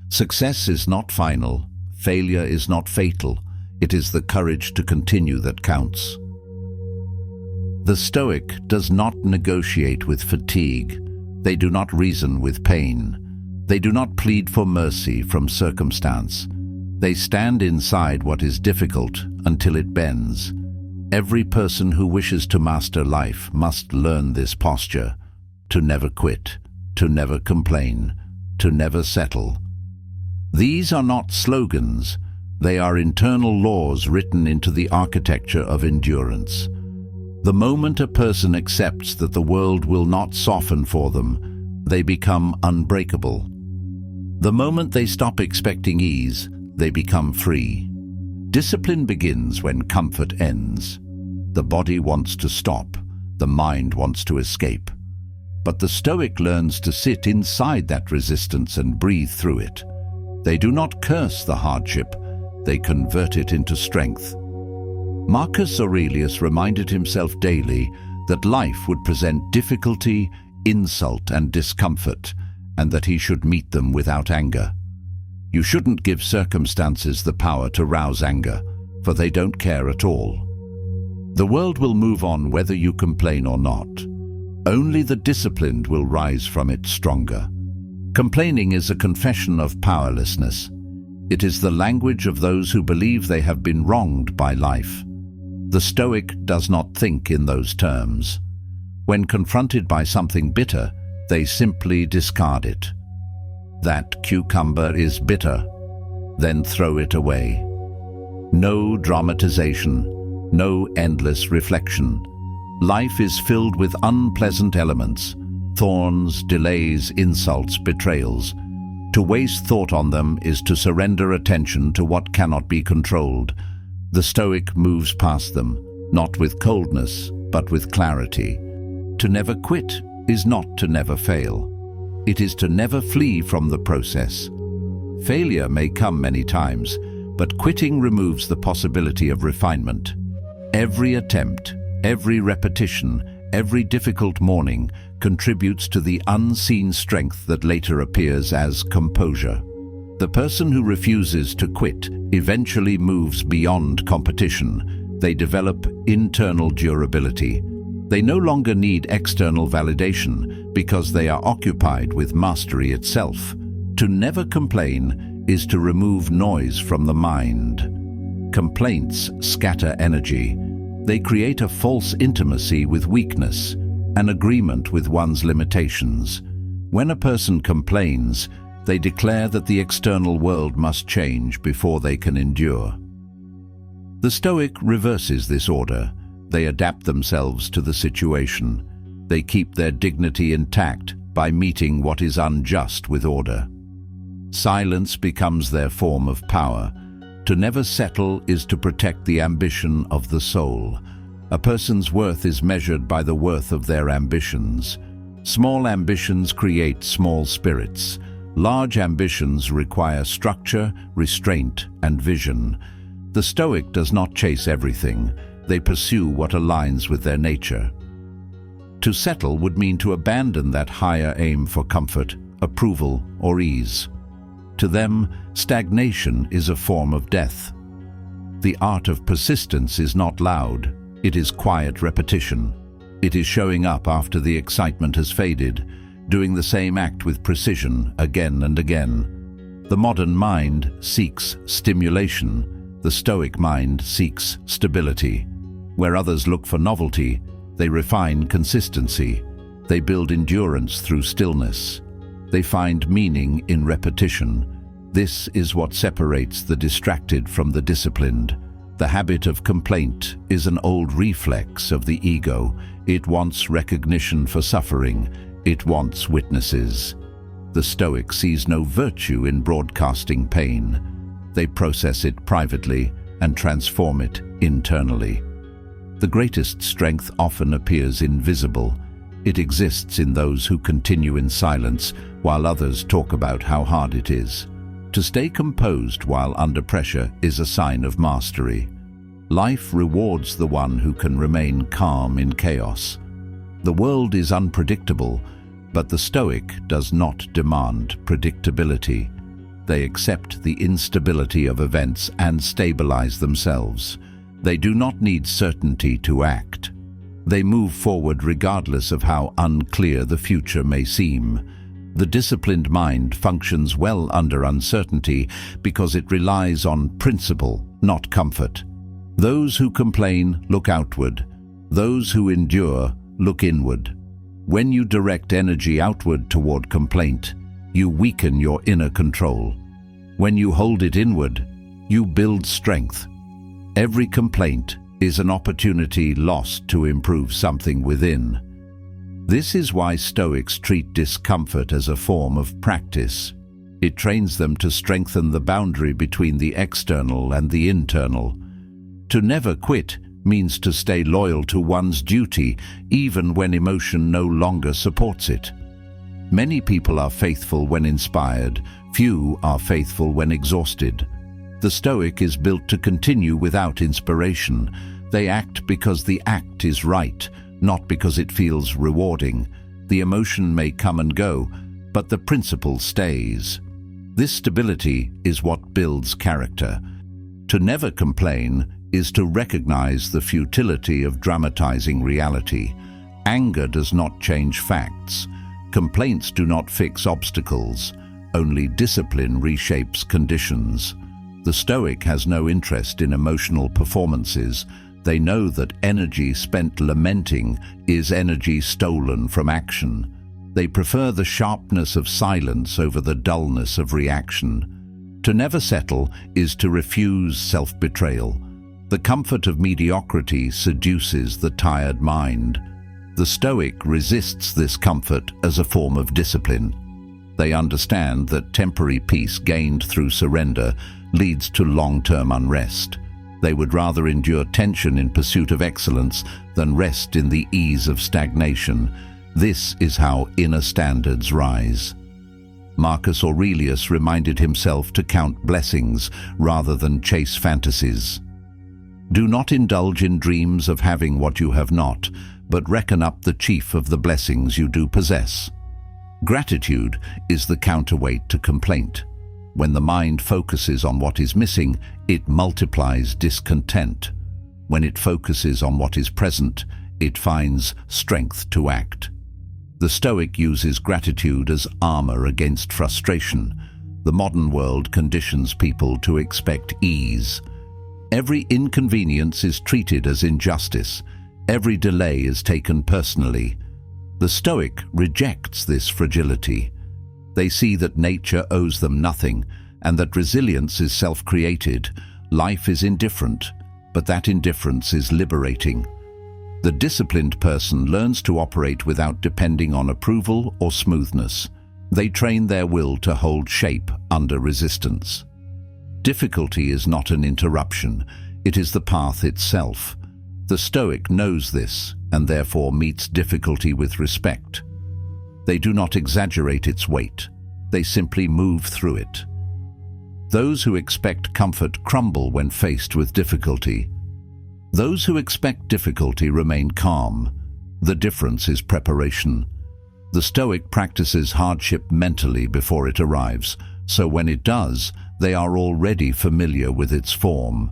Success is not final, failure is not fatal, it is the courage to continue that counts. The Stoic does not negotiate with fatigue. They do not reason with pain. They do not plead for mercy from circumstance. They stand inside what is difficult until it bends. Every person who wishes to master life must learn this posture: to never quit, to never complain, to never settle. These are not slogans. They are internal laws written into the architecture of endurance. The moment a person accepts that the world will not soften for them, they become unbreakable. The moment they stop expecting ease, they become free. Discipline begins when comfort ends. The body wants to stop, the mind wants to escape. But the Stoic learns to sit inside that resistance and breathe through it. They do not curse the hardship, they convert it into strength. Marcus Aurelius reminded himself daily that life would present difficulty, insult, and discomfort, and that he should meet them without anger. You shouldn't give circumstances the power to rouse anger, for they don't care at all. The world will move on whether you complain or not. Only the disciplined will rise from it stronger. Complaining is a confession of powerlessness. It is the language of those who believe they have been wronged by life. The Stoic does not think in those terms. When confronted by something bitter, they simply discard it. That cucumber is bitter, then throw it away. No dramatization, no endless reflection. Life is filled with unpleasant elements: thorns, delays, insults, betrayals. To waste thought on them is to surrender attention to what cannot be controlled. The Stoic moves past them, not with coldness, but with clarity. To never quit is not to never fail. It is to never flee from the process. Failure may come many times, but quitting removes the possibility of refinement. Every attempt, every repetition, every difficult morning contributes to the unseen strength that later appears as composure. The person who refuses to quit eventually moves beyond competition. They develop internal durability. They no longer need external validation because they are occupied with mastery itself. To never complain is to remove noise from the mind. Complaints scatter energy. They create a false intimacy with weakness, an agreement with one's limitations. When a person complains, they declare that the external world must change before they can endure. The Stoic reverses this order. They adapt themselves to the situation. They keep their dignity intact by meeting what is unjust with order. Silence becomes their form of power. To never settle is to protect the ambition of the soul. A person's worth is measured by the worth of their ambitions. Small ambitions create small spirits. Large ambitions require structure, restraint, and vision. The Stoic does not chase everything. They pursue what aligns with their nature. To settle would mean to abandon that higher aim for comfort, approval, or ease. To them, stagnation is a form of death. The art of persistence is not loud. It is quiet repetition. It is showing up after the excitement has faded, doing the same act with precision again and again. The modern mind seeks stimulation. The Stoic mind seeks stability. Where others look for novelty, they refine consistency. They build endurance through stillness. They find meaning in repetition. This is what separates the distracted from the disciplined. The habit of complaint is an old reflex of the ego. It wants recognition for suffering. It wants witnesses. The Stoic sees no virtue in broadcasting pain. They process it privately and transform it internally. The greatest strength often appears invisible. It exists in those who continue in silence while others talk about how hard it is. To stay composed while under pressure is a sign of mastery. Life rewards the one who can remain calm in chaos. The world is unpredictable, but the Stoic does not demand predictability. They accept the instability of events and stabilize themselves. They do not need certainty to act. They move forward regardless of how unclear the future may seem. The disciplined mind functions well under uncertainty because it relies on principle, not comfort. Those who complain look outward. Those who endure look inward. When you direct energy outward toward complaint, you weaken your inner control. When you hold it inward, you build strength. Every complaint is an opportunity lost to improve something within. This is why Stoics treat discomfort as a form of practice. It trains them to strengthen the boundary between the external and the internal. To never quit means to stay loyal to one's duty, even when emotion no longer supports it. Many people are faithful when inspired. Few are faithful when exhausted. The Stoic is built to continue without inspiration. They act because the act is right, not because it feels rewarding. The emotion may come and go, but the principle stays. This stability is what builds character. To never complain is to recognize the futility of dramatizing reality. Anger does not change facts. Complaints do not fix obstacles. Only discipline reshapes conditions. The Stoic has no interest in emotional performances. They know that energy spent lamenting is energy stolen from action. They prefer the sharpness of silence over the dullness of reaction. To never settle is to refuse self-betrayal. The comfort of mediocrity seduces the tired mind. The Stoic resists this comfort as a form of discipline. They understand that temporary peace gained through surrender leads to long-term unrest. They would rather endure tension in pursuit of excellence than rest in the ease of stagnation. This is how inner standards rise. Marcus Aurelius reminded himself to count blessings rather than chase fantasies. Do not indulge in dreams of having what you have not, but reckon up the chief of the blessings you do possess. Gratitude is the counterweight to complaint. When the mind focuses on what is missing, it multiplies discontent. When it focuses on what is present, it finds strength to act. The Stoic uses gratitude as armor against frustration. The modern world conditions people to expect ease. Every inconvenience is treated as injustice. Every delay is taken personally. The Stoic rejects this fragility. They see that nature owes them nothing and that resilience is self-created. Life is indifferent, but that indifference is liberating. The disciplined person learns to operate without depending on approval or smoothness. They train their will to hold shape under resistance. Difficulty is not an interruption, it is the path itself. The Stoic knows this and therefore meets difficulty with respect. They do not exaggerate its weight, they simply move through it. Those who expect comfort crumble when faced with difficulty. Those who expect difficulty remain calm. The difference is preparation. The Stoic practices hardship mentally before it arrives, so when it does, they are already familiar with its form.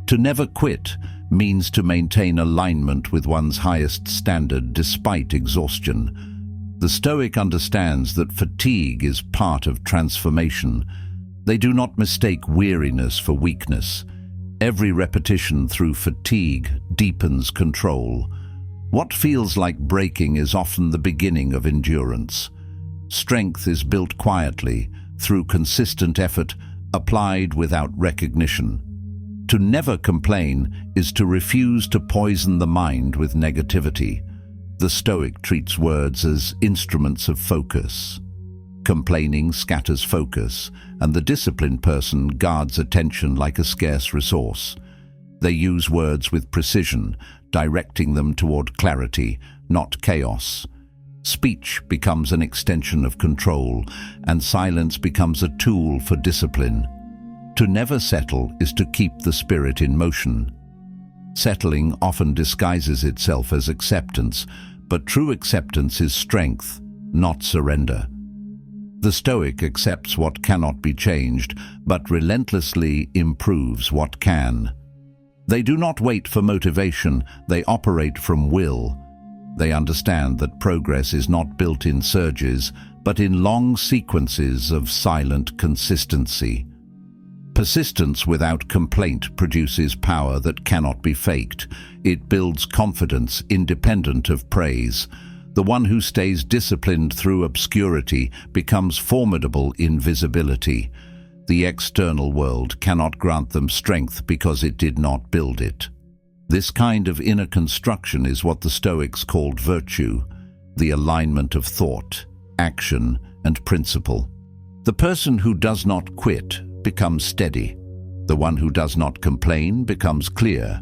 To never quit means to maintain alignment with one's highest standard despite exhaustion. The Stoic understands that fatigue is part of transformation. They do not mistake weariness for weakness. Every repetition through fatigue deepens control. What feels like breaking is often the beginning of endurance. Strength is built quietly, through consistent effort, applied without recognition. To never complain is to refuse to poison the mind with negativity. The Stoic treats words as instruments of focus. Complaining scatters focus, and the disciplined person guards attention like a scarce resource. They use words with precision, directing them toward clarity, not chaos. Speech becomes an extension of control, and silence becomes a tool for discipline. To never settle is to keep the spirit in motion. Settling often disguises itself as acceptance, but true acceptance is strength, not surrender. The Stoic accepts what cannot be changed, but relentlessly improves what can. They do not wait for motivation, they operate from will. They understand that progress is not built in surges, but in long sequences of silent consistency. Persistence without complaint produces power that cannot be faked. It builds confidence independent of praise. The one who stays disciplined through obscurity becomes formidable in visibility. The external world cannot grant them strength because it did not build it. This kind of inner construction is what the Stoics called virtue, the alignment of thought, action, and principle. The person who does not quit becomes steady. The one who does not complain becomes clear.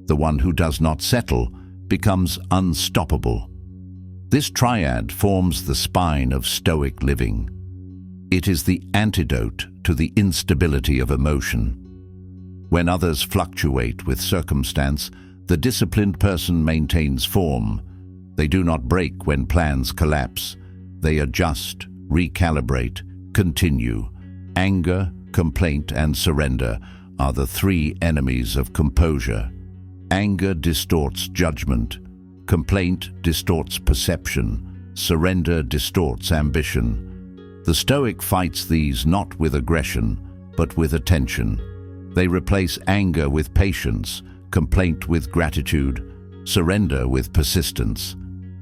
The one who does not settle becomes unstoppable. This triad forms the spine of Stoic living. It is the antidote to the instability of emotion. When others fluctuate with circumstance, the disciplined person maintains form. They do not break when plans collapse. They adjust, recalibrate, continue. Anger, complaint, and surrender are the three enemies of composure. Anger distorts judgment. Complaint distorts perception. Surrender distorts ambition. The Stoic fights these not with aggression, but with attention. They replace anger with patience, complaint with gratitude, surrender with persistence.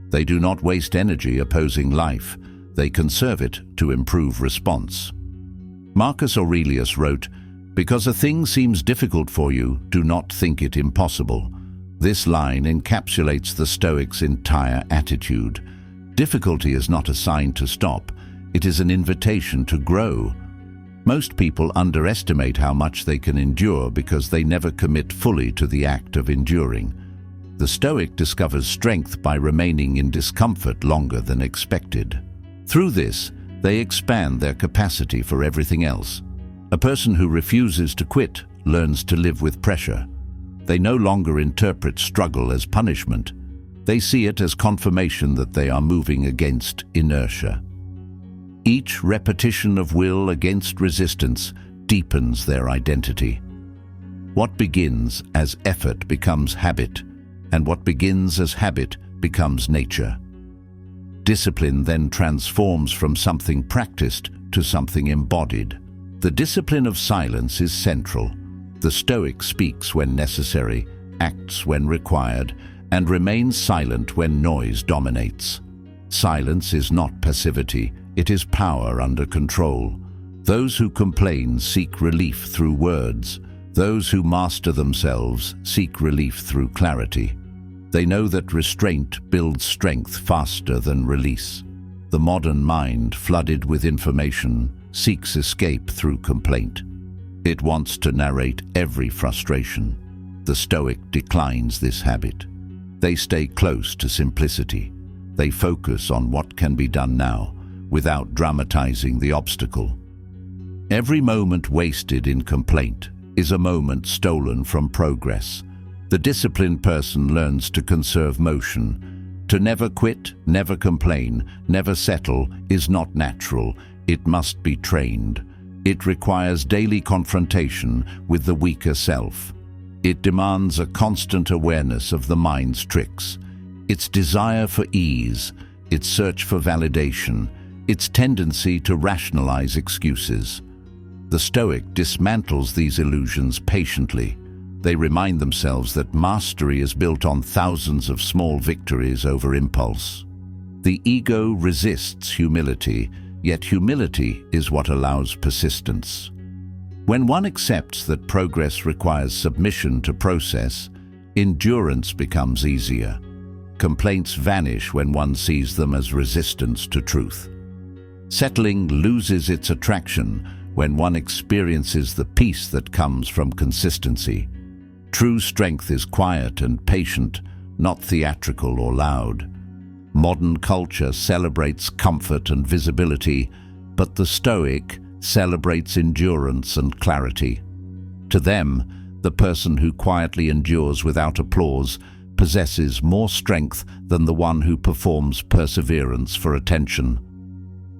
They do not waste energy opposing life. They conserve it to improve response. Marcus Aurelius wrote, "Because a thing seems difficult for you, do not think it impossible." This line encapsulates the Stoics' entire attitude. Difficulty is not a sign to stop. It is an invitation to grow. Most people underestimate how much they can endure because they never commit fully to the act of enduring. The Stoic discovers strength by remaining in discomfort longer than expected. Through this, they expand their capacity for everything else. A person who refuses to quit learns to live with pressure. They no longer interpret struggle as punishment. They see it as confirmation that they are moving against inertia. Each repetition of will against resistance deepens their identity. What begins as effort becomes habit, and what begins as habit becomes nature. Discipline then transforms from something practiced to something embodied. The discipline of silence is central. The Stoic speaks when necessary, acts when required, and remains silent when noise dominates. Silence is not passivity, it is power under control. Those who complain seek relief through words. Those who master themselves seek relief through clarity. They know that restraint builds strength faster than release. The modern mind, flooded with information, seeks escape through complaint. It wants to narrate every frustration. The Stoic declines this habit. They stay close to simplicity. They focus on what can be done now, without dramatizing the obstacle. Every moment wasted in complaint is a moment stolen from progress. The disciplined person learns to conserve motion. To never quit, never complain, never settle is not natural. It must be trained. It requires daily confrontation with the weaker self. It demands a constant awareness of the mind's tricks, its desire for ease, its search for validation, its tendency to rationalize excuses. The Stoic dismantles these illusions patiently. They remind themselves that mastery is built on thousands of small victories over impulse. The ego resists humility, yet humility is what allows persistence. When one accepts that progress requires submission to process, endurance becomes easier. Complaints vanish when one sees them as resistance to truth. Settling loses its attraction when one experiences the peace that comes from consistency. True strength is quiet and patient, not theatrical or loud. Modern culture celebrates comfort and visibility, but the Stoic celebrates endurance and clarity. To them, the person who quietly endures without applause possesses more strength than the one who performs perseverance for attention.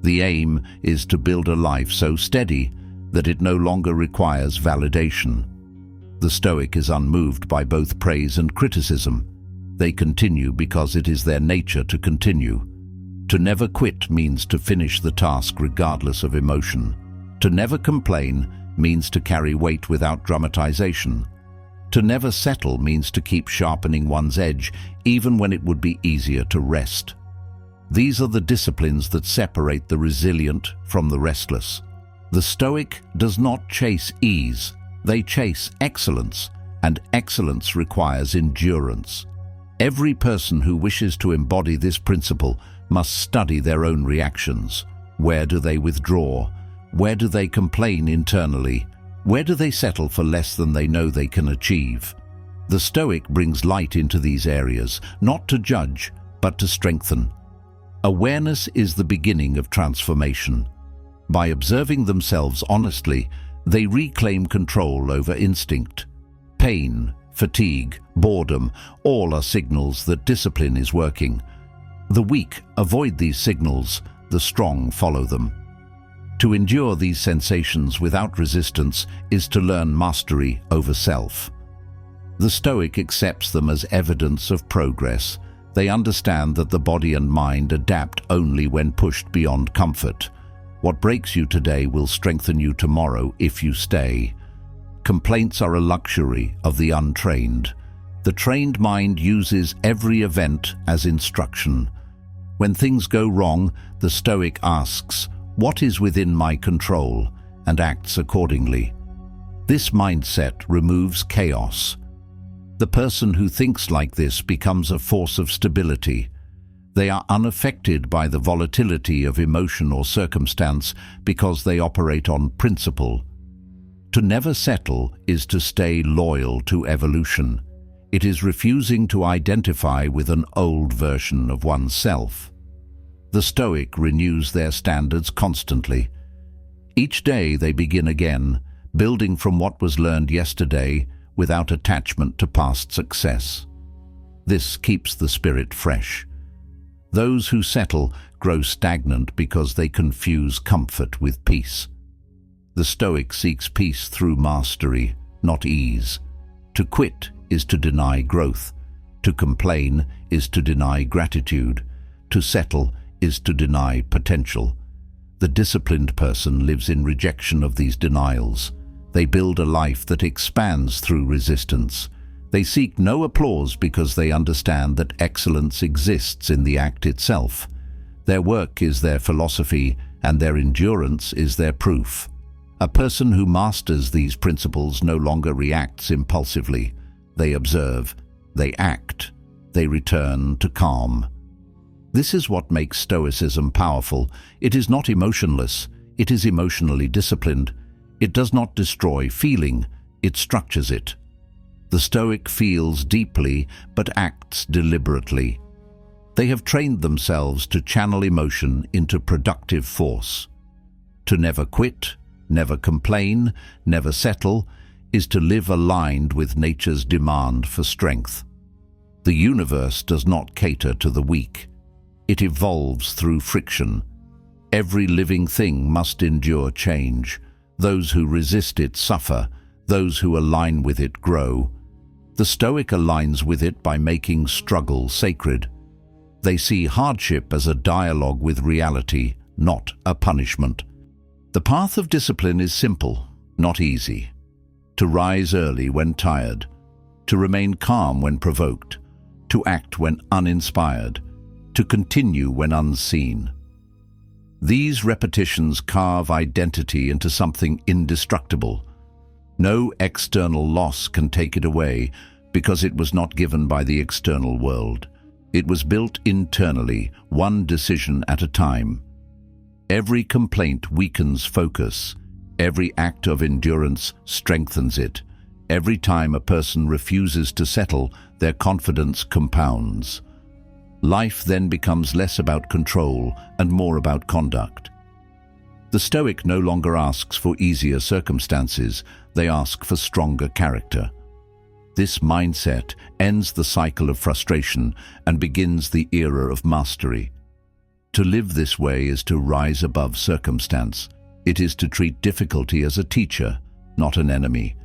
The aim is to build a life so steady that it no longer requires validation. The Stoic is unmoved by both praise and criticism. They continue because it is their nature to continue. To never quit means to finish the task regardless of emotion. To never complain means to carry weight without dramatization. To never settle means to keep sharpening one's edge, even when it would be easier to rest. These are the disciplines that separate the resilient from the restless. The Stoic does not chase ease, they chase excellence, and excellence requires endurance. Every person who wishes to embody this principle must study their own reactions. Where do they withdraw? Where do they complain internally? Where do they settle for less than they know they can achieve? The Stoic brings light into these areas, not to judge, but to strengthen. Awareness is the beginning of transformation. By observing themselves honestly, they reclaim control over instinct. Pain, fatigue, boredom, all are signals that discipline is working. The weak avoid these signals, the strong follow them. To endure these sensations without resistance is to learn mastery over self. The Stoic accepts them as evidence of progress. They understand that the body and mind adapt only when pushed beyond comfort. What breaks you today will strengthen you tomorrow if you stay. Complaints are a luxury of the untrained. The trained mind uses every event as instruction. When things go wrong, the Stoic asks, "What is within my control?" and acts accordingly. This mindset removes chaos. The person who thinks like this becomes a force of stability. They are unaffected by the volatility of emotion or circumstance because they operate on principle. To never settle is to stay loyal to evolution. It is refusing to identify with an old version of oneself. The Stoic renews their standards constantly. Each day they begin again, building from what was learned yesterday without attachment to past success. This keeps the spirit fresh. Those who settle grow stagnant because they confuse comfort with peace. The Stoic seeks peace through mastery, not ease. To quit is to deny growth. To complain is to deny gratitude. To settle is to deny potential. The disciplined person lives in rejection of these denials. They build a life that expands through resistance. They seek no applause because they understand that excellence exists in the act itself. Their work is their philosophy, and their endurance is their proof. A person who masters these principles no longer reacts impulsively. They observe, they act, they return to calm. This is what makes Stoicism powerful. It is not emotionless, it is emotionally disciplined. It does not destroy feeling, it structures it. The Stoic feels deeply but acts deliberately. They have trained themselves to channel emotion into productive force. To never quit, never complain, never settle, is to live aligned with nature's demand for strength. The universe does not cater to the weak. It evolves through friction. Every living thing must endure change. Those who resist it suffer. Those who align with it grow. The Stoic aligns with it by making struggle sacred. They see hardship as a dialogue with reality, not a punishment. The path of discipline is simple, not easy. To rise early when tired, to remain calm when provoked, to act when uninspired, to continue when unseen. These repetitions carve identity into something indestructible. No external loss can take it away because it was not given by the external world. It was built internally, one decision at a time. Every complaint weakens focus. Every act of endurance strengthens it. Every time a person refuses to settle, their confidence compounds. Life then becomes less about control and more about conduct. The Stoic no longer asks for easier circumstances, they ask for stronger character. This mindset ends the cycle of frustration and begins the era of mastery. To live this way is to rise above circumstance. It is to treat difficulty as a teacher, not an enemy.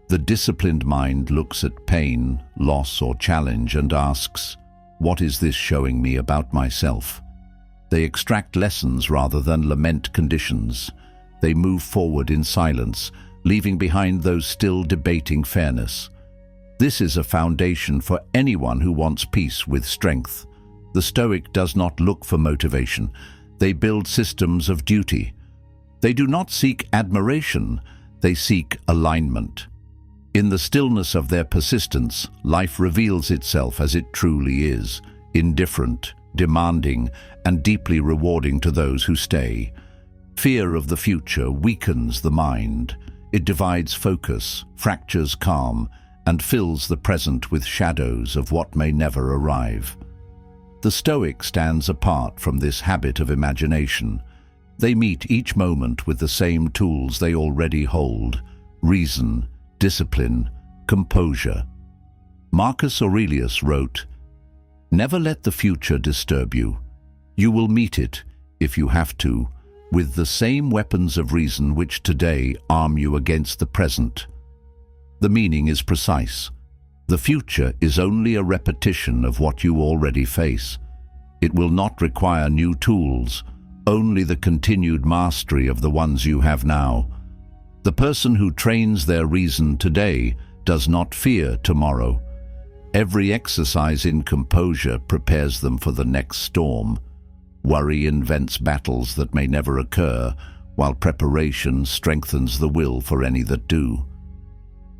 The disciplined mind looks at pain, loss, or challenge and asks, "What is this showing me about myself?" They extract lessons rather than lament conditions. They move forward in silence, leaving behind those still debating fairness. This is a foundation for anyone who wants peace with strength. The Stoic does not look for motivation. They build systems of duty. They do not seek admiration, they seek alignment. In the stillness of their persistence, life reveals itself as it truly is, indifferent, demanding, and deeply rewarding to those who stay. Fear of the future weakens the mind. It divides focus, fractures calm, and fills the present with shadows of what may never arrive. The Stoic stands apart from this habit of imagination. They meet each moment with the same tools they already hold: reason, discipline, composure. Marcus Aurelius wrote, "Never let the future disturb you. You will meet it, if you have to, with the same weapons of reason which today arm you against the present." The meaning is precise. The future is only a repetition of what you already face. It will not require new tools, only the continued mastery of the ones you have now. The person who trains their reason today does not fear tomorrow. Every exercise in composure prepares them for the next storm. Worry invents battles that may never occur, while preparation strengthens the will for any that do.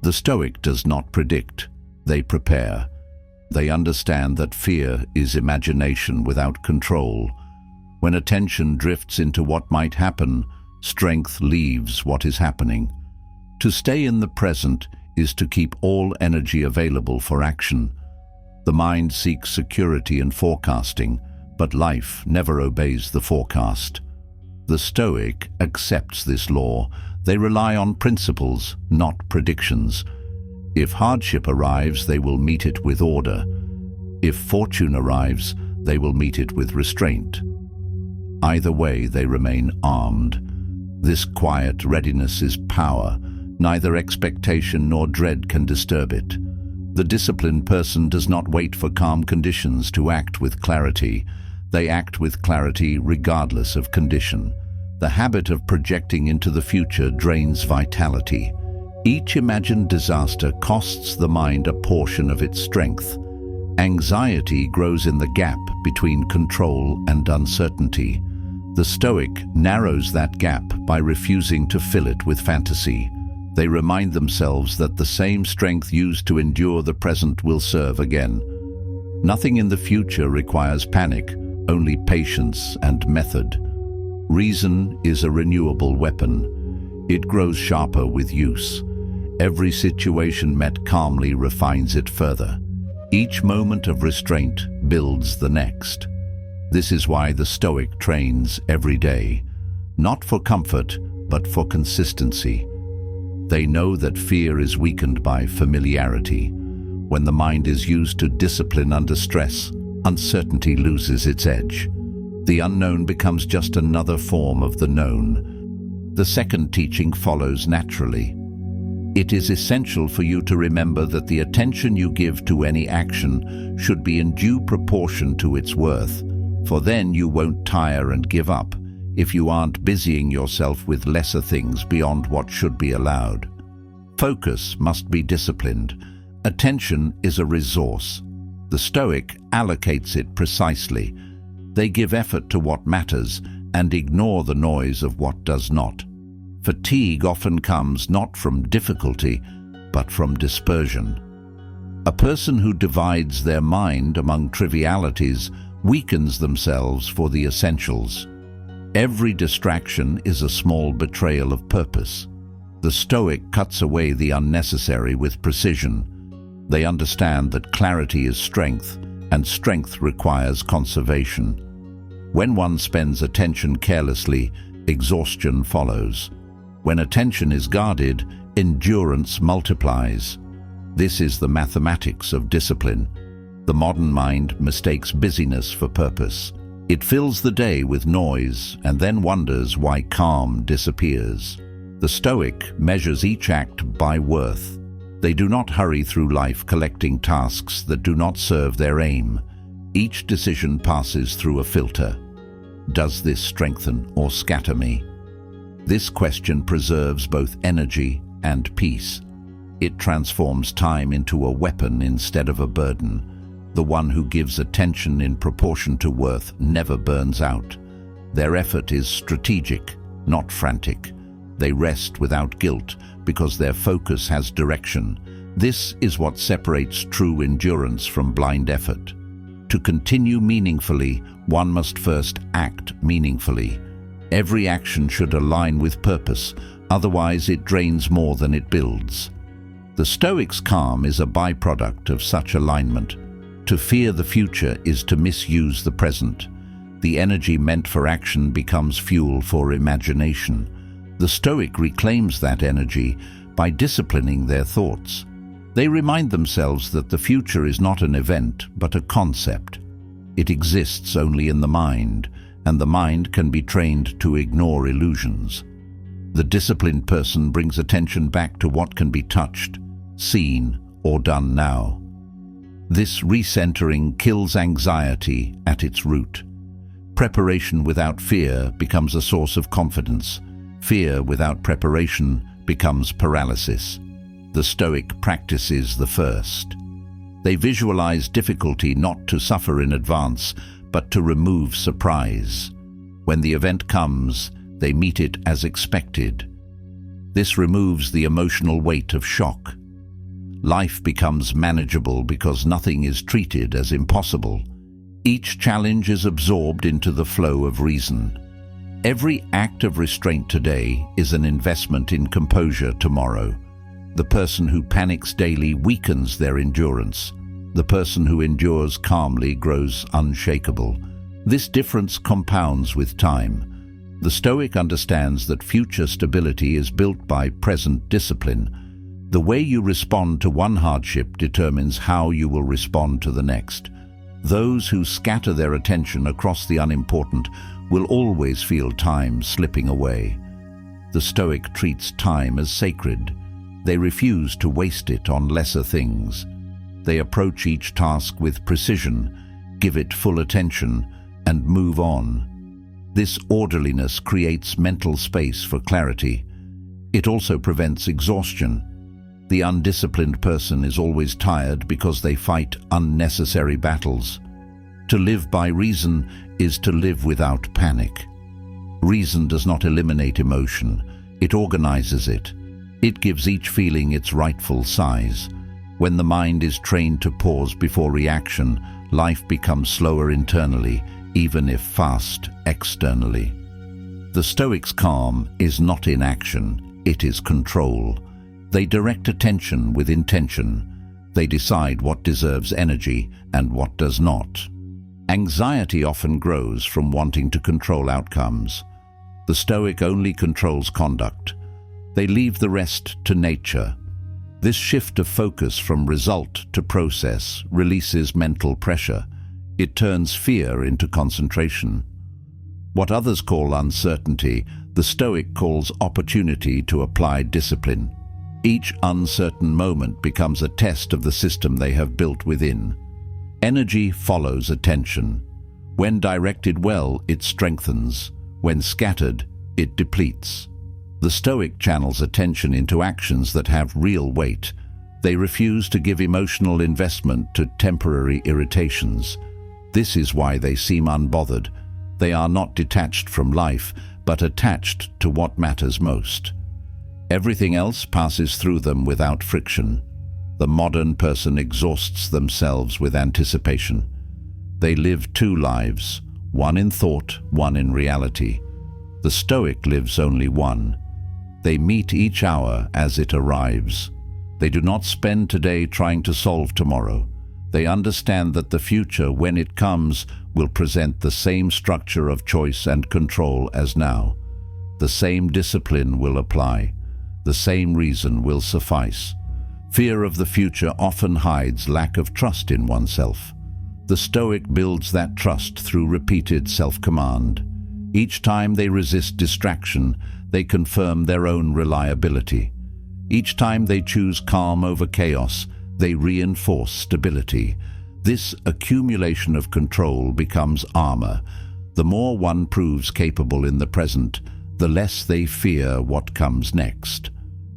The Stoic does not predict, they prepare. They understand that fear is imagination without control. When attention drifts into what might happen, strength leaves what is happening. To stay in the present is to keep all energy available for action. The mind seeks security and forecasting, but life never obeys the forecast. The Stoic accepts this law. They rely on principles, not predictions. If hardship arrives, they will meet it with order. If fortune arrives, they will meet it with restraint. Either way, they remain armed. This quiet readiness is power. Neither expectation nor dread can disturb it. The disciplined person does not wait for calm conditions to act with clarity. They act with clarity regardless of condition. The habit of projecting into the future drains vitality. Each imagined disaster costs the mind a portion of its strength. Anxiety grows in the gap between control and uncertainty. The Stoic narrows that gap by refusing to fill it with fantasy. They remind themselves that the same strength used to endure the present will serve again. Nothing in the future requires panic, only patience and method. Reason is a renewable weapon. It grows sharper with use. Every situation met calmly refines it further. Each moment of restraint builds the next. This is why the Stoic trains every day, not for comfort, but for consistency. They know that fear is weakened by familiarity. When the mind is used to discipline under stress, uncertainty loses its edge. The unknown becomes just another form of the known. The second teaching follows naturally. It is essential for you to remember that the attention you give to any action should be in due proportion to its worth, for then you won't tire and give up if you aren't busying yourself with lesser things beyond what should be allowed. Focus must be disciplined. Attention is a resource. The Stoic allocates it precisely. They give effort to what matters and ignore the noise of what does not. Fatigue often comes not from difficulty, but from dispersion. A person who divides their mind among trivialities weakens themselves for the essentials. Every distraction is a small betrayal of purpose. The Stoic cuts away the unnecessary with precision. They understand that clarity is strength, and strength requires conservation. When one spends attention carelessly, exhaustion follows. When attention is guarded, endurance multiplies. This is the mathematics of discipline. The modern mind mistakes busyness for purpose. It fills the day with noise and then wonders why calm disappears. The Stoic measures each act by worth. They do not hurry through life collecting tasks that do not serve their aim. Each decision passes through a filter. Does this strengthen or scatter me? This question preserves both energy and peace. It transforms time into a weapon instead of a burden. The one who gives attention in proportion to worth never burns out. Their effort is strategic, not frantic. They rest without guilt because their focus has direction. This is what separates true endurance from blind effort. To continue meaningfully, one must first act meaningfully. Every action should align with purpose, otherwise it drains more than it builds. The Stoic's calm is a byproduct of such alignment. To fear the future is to misuse the present. The energy meant for action becomes fuel for imagination. The Stoic reclaims that energy by disciplining their thoughts. They remind themselves that the future is not an event, but a concept. It exists only in the mind, and the mind can be trained to ignore illusions. The disciplined person brings attention back to what can be touched, seen, or done now. This recentering kills anxiety at its root. Preparation without fear becomes a source of confidence. Fear without preparation becomes paralysis. The Stoic practices the first. They visualize difficulty not to suffer in advance, but to remove surprise. When the event comes, they meet it as expected. This removes the emotional weight of shock. Life becomes manageable because nothing is treated as impossible. Each challenge is absorbed into the flow of reason. Every act of restraint today is an investment in composure tomorrow. The person who panics daily weakens their endurance. The person who endures calmly grows unshakable. This difference compounds with time. The Stoic understands that future stability is built by present discipline. The way you respond to one hardship determines how you will respond to the next. Those who scatter their attention across the unimportant will always feel time slipping away. The Stoic treats time as sacred. They refuse to waste it on lesser things. They approach each task with precision, give it full attention, and move on. This orderliness creates mental space for clarity. It also prevents exhaustion. The undisciplined person is always tired because they fight unnecessary battles. To live by reason is to live without panic. Reason does not eliminate emotion, it organizes it. It gives each feeling its rightful size. When the mind is trained to pause before reaction, life becomes slower internally, even if fast externally. The Stoic's calm is not inaction, it is control. They direct attention with intention. They decide what deserves energy and what does not. Anxiety often grows from wanting to control outcomes. The Stoic only controls conduct. They leave the rest to nature. This shift of focus from result to process releases mental pressure. It turns fear into concentration. What others call uncertainty, the Stoic calls opportunity to apply discipline. Each uncertain moment becomes a test of the system they have built within. Energy follows attention. When directed well, it strengthens. When scattered, it depletes. The Stoic channels attention into actions that have real weight. They refuse to give emotional investment to temporary irritations. This is why they seem unbothered. They are not detached from life, but attached to what matters most. Everything else passes through them without friction. The modern person exhausts themselves with anticipation. They live two lives, one in thought, one in reality. The Stoic lives only one. They meet each hour as it arrives. They do not spend today trying to solve tomorrow. They understand that the future, when it comes, will present the same structure of choice and control as now. The same discipline will apply. The same reason will suffice. Fear of the future often hides lack of trust in oneself. The Stoic builds that trust through repeated self-command. Each time they resist distraction, they confirm their own reliability. Each time they choose calm over chaos, they reinforce stability. This accumulation of control becomes armor. The more one proves capable in the present, the less they fear what comes next.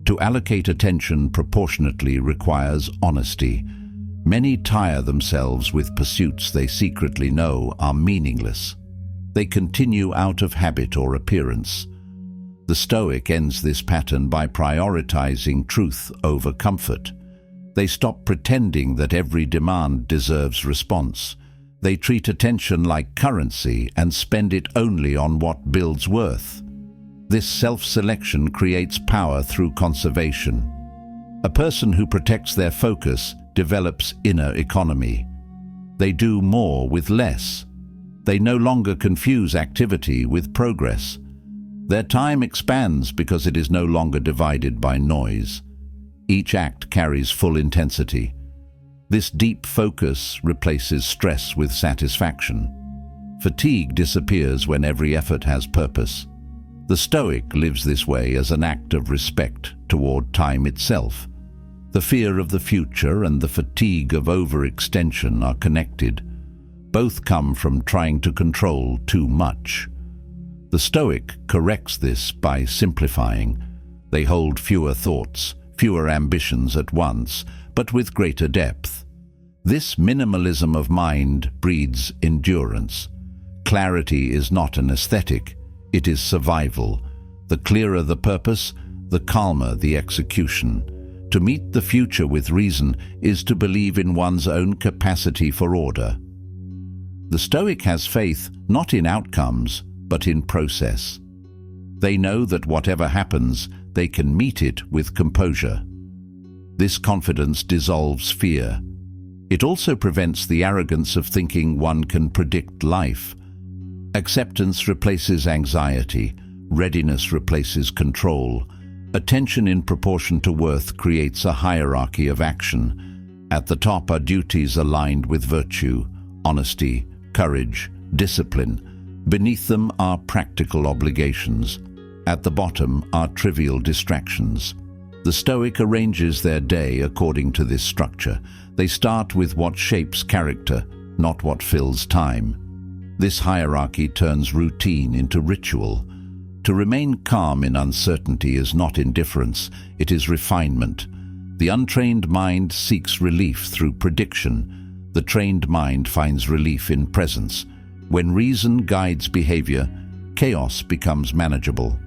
To allocate attention proportionately requires honesty. Many tire themselves with pursuits they secretly know are meaningless. They continue out of habit or appearance. The Stoic ends this pattern by prioritizing truth over comfort. They stop pretending that every demand deserves response. They treat attention like currency and spend it only on what builds worth. This self-selection creates power through conservation. A person who protects their focus develops inner economy. They do more with less. They no longer confuse activity with progress. Their time expands because it is no longer divided by noise. Each act carries full intensity. This deep focus replaces stress with satisfaction. Fatigue disappears when every effort has purpose. The Stoic lives this way as an act of respect toward time itself. The fear of the future and the fatigue of overextension are connected. Both come from trying to control too much. The Stoic corrects this by simplifying. They hold fewer thoughts, fewer ambitions at once, but with greater depth. This minimalism of mind breeds endurance. Clarity is not an aesthetic, it is survival. The clearer the purpose, the calmer the execution. To meet the future with reason is to believe in one's own capacity for order. The Stoic has faith not in outcomes, but in process. They know that whatever happens, they can meet it with composure. This confidence dissolves fear. It also prevents the arrogance of thinking one can predict life. Acceptance replaces anxiety. Readiness replaces control. Attention in proportion to worth creates a hierarchy of action. At the top are duties aligned with virtue, honesty, courage, discipline. Beneath them are practical obligations. At the bottom are trivial distractions. The Stoic arranges their day according to this structure. They start with what shapes character, not what fills time. This hierarchy turns routine into ritual. To remain calm in uncertainty is not indifference, it is refinement. The untrained mind seeks relief through prediction. The trained mind finds relief in presence. When reason guides behavior, chaos becomes manageable.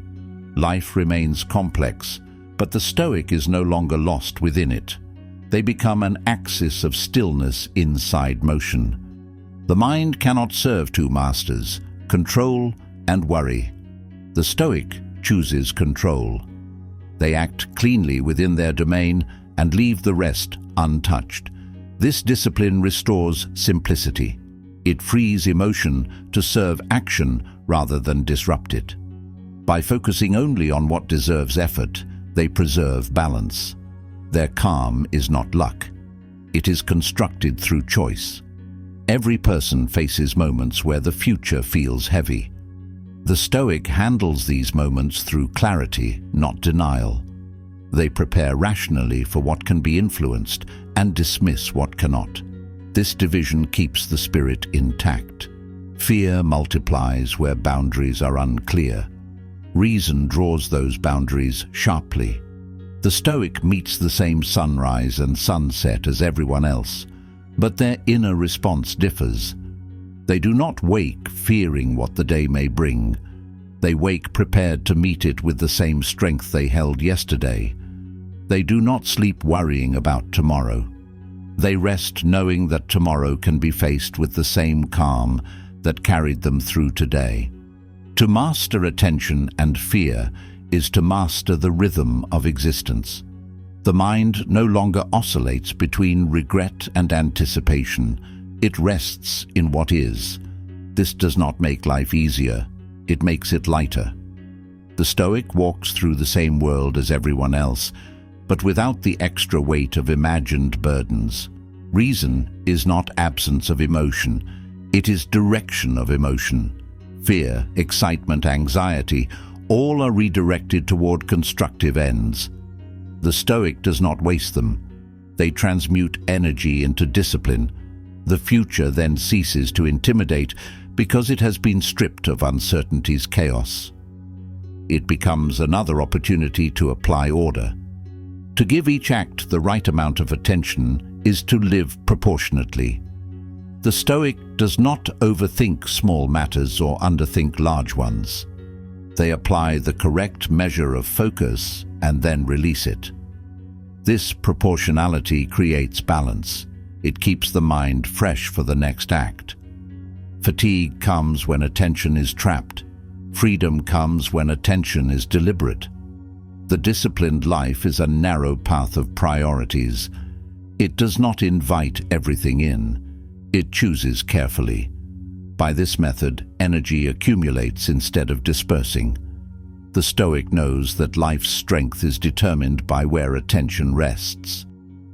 Life remains complex, but the Stoic is no longer lost within it. They become an axis of stillness inside motion. The mind cannot serve two masters, control and worry. The Stoic chooses control. They act cleanly within their domain and leave the rest untouched. This discipline restores simplicity. It frees emotion to serve action rather than disrupt it. By focusing only on what deserves effort, they preserve balance. Their calm is not luck. It is constructed through choice. Every person faces moments where the future feels heavy. The Stoic handles these moments through clarity, not denial. They prepare rationally for what can be influenced and dismiss what cannot. This division keeps the spirit intact. Fear multiplies where boundaries are unclear. Reason draws those boundaries sharply. The Stoic meets the same sunrise and sunset as everyone else, but their inner response differs. They do not wake fearing what the day may bring. They wake prepared to meet it with the same strength they held yesterday. They do not sleep worrying about tomorrow. They rest knowing that tomorrow can be faced with the same calm that carried them through today. To master attention and fear is to master the rhythm of existence. The mind no longer oscillates between regret and anticipation. It rests in what is. This does not make life easier. It makes it lighter. The Stoic walks through the same world as everyone else, but without the extra weight of imagined burdens. Reason is not absence of emotion, it is direction of emotion. Fear, excitement, anxiety, all are redirected toward constructive ends. The Stoic does not waste them. They transmute energy into discipline. The future then ceases to intimidate because it has been stripped of uncertainty's chaos. It becomes another opportunity to apply order. To give each act the right amount of attention is to live proportionately. The Stoic does not overthink small matters or underthink large ones. They apply the correct measure of focus and then release it. This proportionality creates balance. It keeps the mind fresh for the next act. Fatigue comes when attention is trapped. Freedom comes when attention is deliberate. The disciplined life is a narrow path of priorities. It does not invite everything in. It chooses carefully. By this method, energy accumulates instead of dispersing. The Stoic knows that life's strength is determined by where attention rests.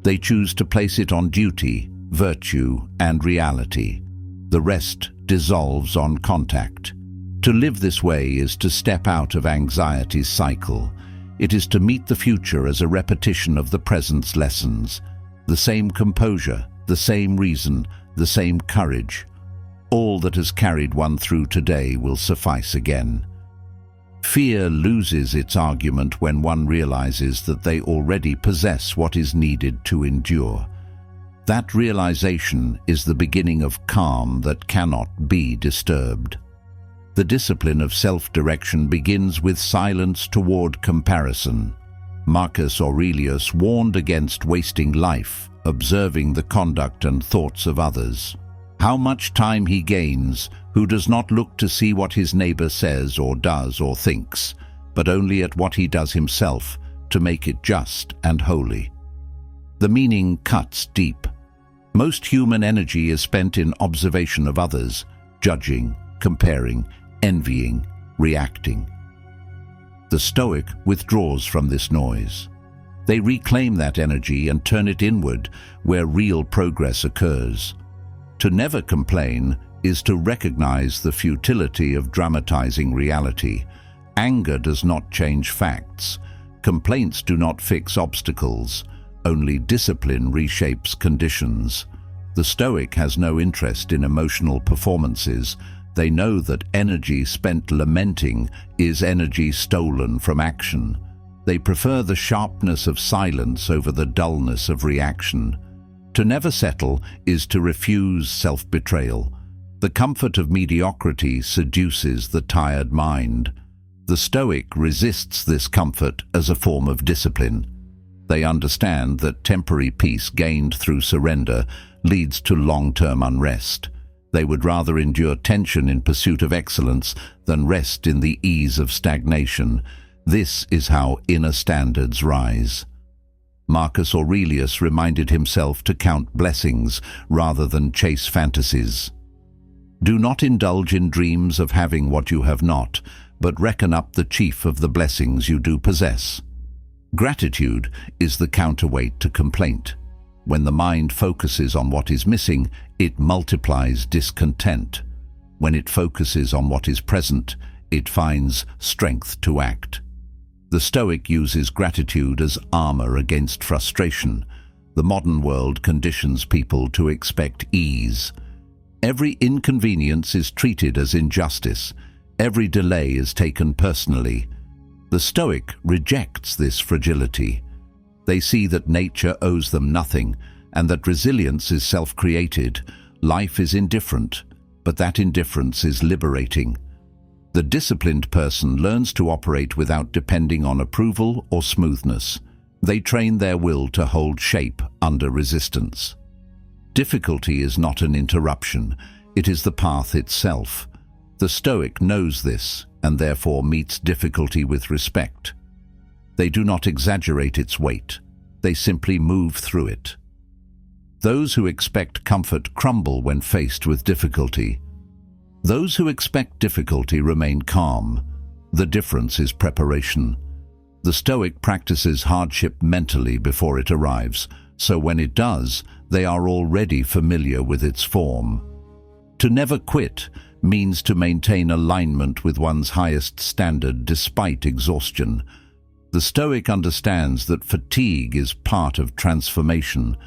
They choose to place it on duty, virtue, and reality. The rest dissolves on contact. To live this way is to step out of anxiety's cycle. It is to meet the future as a repetition of the present's lessons. The same composure, the same reason, the same courage. All that has carried one through today will suffice again. Fear loses its argument when one realizes that they already possess what is needed to endure. That realization is the beginning of calm that cannot be disturbed. The discipline of self-direction begins with silence toward comparison. Marcus Aurelius warned against wasting life, observing the conduct and thoughts of others. How much time he gains, who does not look to see what his neighbor says or does or thinks, but only at what he does himself, to make it just and holy. The meaning cuts deep. Most human energy is spent in observation of others, judging, comparing, envying, reacting. The Stoic withdraws from this noise. They reclaim that energy and turn it inward, where real progress occurs. To never complain is to recognize the futility of dramatizing reality. Anger does not change facts. Complaints do not fix obstacles. Only discipline reshapes conditions. The Stoic has no interest in emotional performances. They know that energy spent lamenting is energy stolen from action. They prefer the sharpness of silence over the dullness of reaction. To never settle is to refuse self-betrayal. The comfort of mediocrity seduces the tired mind. The Stoic resists this comfort as a form of discipline. They understand that temporary peace gained through surrender leads to long-term unrest. They would rather endure tension in pursuit of excellence than rest in the ease of stagnation. This is how inner standards rise. Marcus Aurelius reminded himself to count blessings rather than chase fantasies. Do not indulge in dreams of having what you have not, but reckon up the chief of the blessings you do possess. Gratitude is the counterweight to complaint. When the mind focuses on what is missing, it multiplies discontent. When it focuses on what is present, it finds strength to act. The Stoic uses gratitude as armor against frustration. The modern world conditions people to expect ease. Every inconvenience is treated as injustice. Every delay is taken personally. The Stoic rejects this fragility. They see that nature owes them nothing and that resilience is self-created. Life is indifferent, but that indifference is liberating. The disciplined person learns to operate without depending on approval or smoothness. They train their will to hold shape under resistance. Difficulty is not an interruption, it is the path itself. The Stoic knows this and therefore meets difficulty with respect. They do not exaggerate its weight, they simply move through it. Those who expect comfort crumble when faced with difficulty. Those who expect difficulty remain calm. The difference is preparation. The Stoic practices hardship mentally before it arrives, so when it does, they are already familiar with its form. To never quit means to maintain alignment with one's highest standard despite exhaustion. The Stoic understands that fatigue is part of transformation.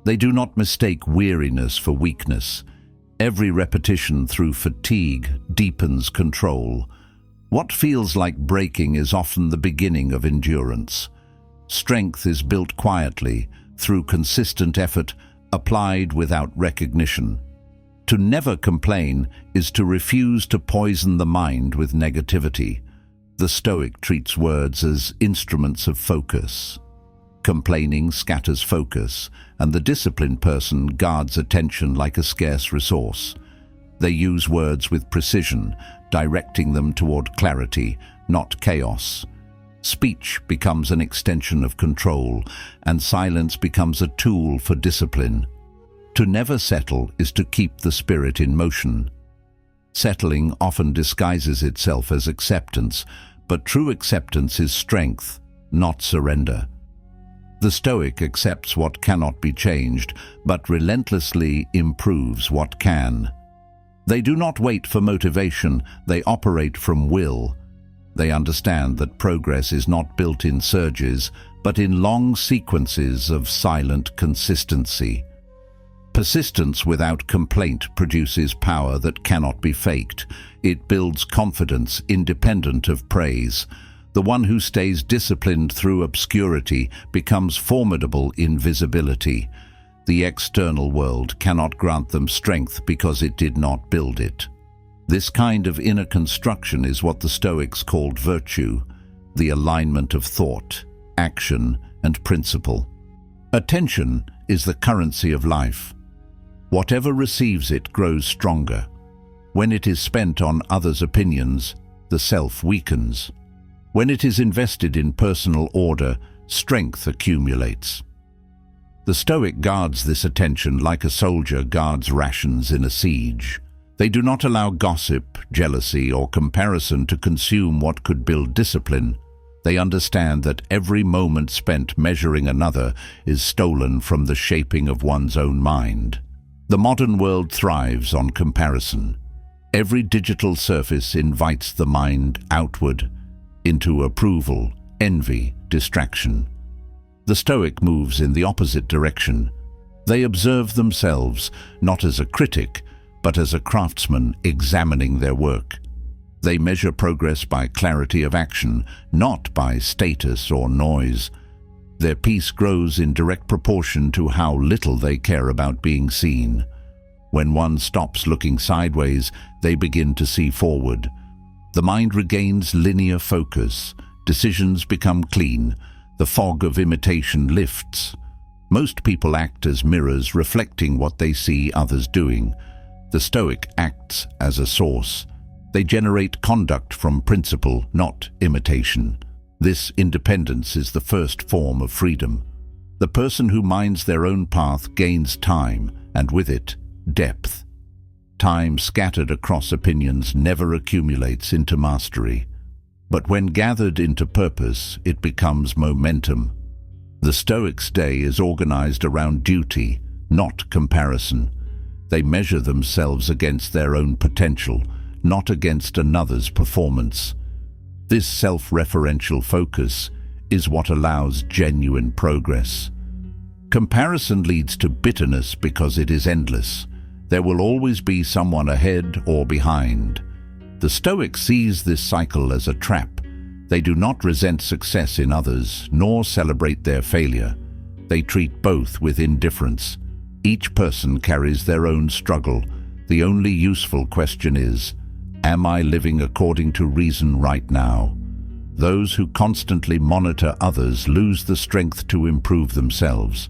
They do not mistake weariness for weakness. Every repetition through fatigue deepens control. What feels like breaking is often the beginning of endurance. Strength is built quietly, through consistent effort, applied without recognition. To never complain is to refuse to poison the mind with negativity. The Stoic treats words as instruments of focus. Complaining scatters focus, and the disciplined person guards attention like a scarce resource. They use words with precision, directing them toward clarity, not chaos. Speech becomes an extension of control, and silence becomes a tool for discipline. To never settle is to keep the spirit in motion. Settling often disguises itself as acceptance, but true acceptance is strength, not surrender. The Stoic accepts what cannot be changed, but relentlessly improves what can. They do not wait for motivation, they operate from will. They understand that progress is not built in surges, but in long sequences of silent consistency. Persistence without complaint produces power that cannot be faked. It builds confidence independent of praise. The one who stays disciplined through obscurity becomes formidable in visibility. The external world cannot grant them strength because it did not build it. This kind of inner construction is what the Stoics called virtue, the alignment of thought, action, and principle. Attention is the currency of life. Whatever receives it grows stronger. When it is spent on others' opinions, the self weakens. When it is invested in personal order, strength accumulates. The Stoic guards this attention like a soldier guards rations in a siege. They do not allow gossip, jealousy, or comparison to consume what could build discipline. They understand that every moment spent measuring another is stolen from the shaping of one's own mind. The modern world thrives on comparison. Every digital surface invites the mind outward, into approval, envy, distraction. The Stoic moves in the opposite direction. They observe themselves not as a critic, but as a craftsman examining their work. They measure progress by clarity of action, not by status or noise. Their peace grows in direct proportion to how little they care about being seen. When one stops looking sideways, they begin to see forward. The mind regains linear focus. Decisions become clean. The fog of imitation lifts. Most people act as mirrors reflecting what they see others doing. The Stoic acts as a source. They generate conduct from principle, not imitation. This independence is the first form of freedom. The person who minds their own path gains time, and with it, depth. Time scattered across opinions never accumulates into mastery. But when gathered into purpose, it becomes momentum. The Stoics' day is organized around duty, not comparison. They measure themselves against their own potential, not against another's performance. This self-referential focus is what allows genuine progress. Comparison leads to bitterness because it is endless. There will always be someone ahead or behind. The Stoic sees this cycle as a trap. They do not resent success in others, nor celebrate their failure. They treat both with indifference. Each person carries their own struggle. The only useful question is, am I living according to reason right now? Those who constantly monitor others lose the strength to improve themselves.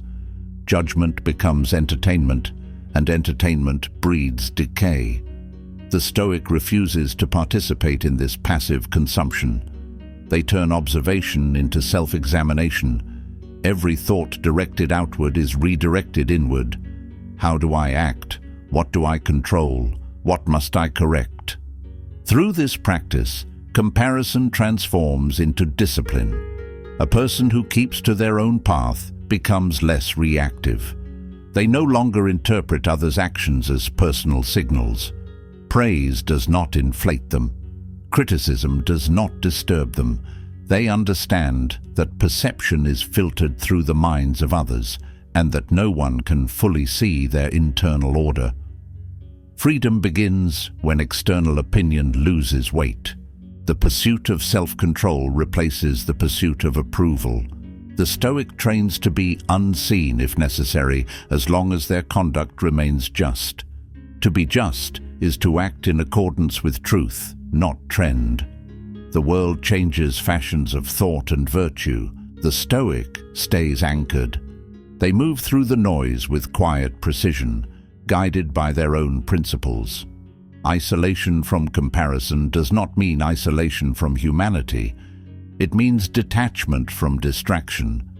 Judgment becomes entertainment, and entertainment breeds decay. The Stoic refuses to participate in this passive consumption. They turn observation into self-examination. Every thought directed outward is redirected inward. How do I act? What do I control? What must I correct? Through this practice, comparison transforms into discipline. A person who keeps to their own path becomes less reactive. They no longer interpret others' actions as personal signals. Praise does not inflate them. Criticism does not disturb them. They understand that perception is filtered through the minds of others, and that no one can fully see their internal order. Freedom begins when external opinion loses weight. The pursuit of self-control replaces the pursuit of approval. The Stoic trains to be unseen if necessary, as long as their conduct remains just. To be just is to act in accordance with truth, not trend. The world changes fashions of thought and virtue. The Stoic stays anchored. They move through the noise with quiet precision, guided by their own principles. Isolation from comparison does not mean isolation from humanity. It means detachment from distraction.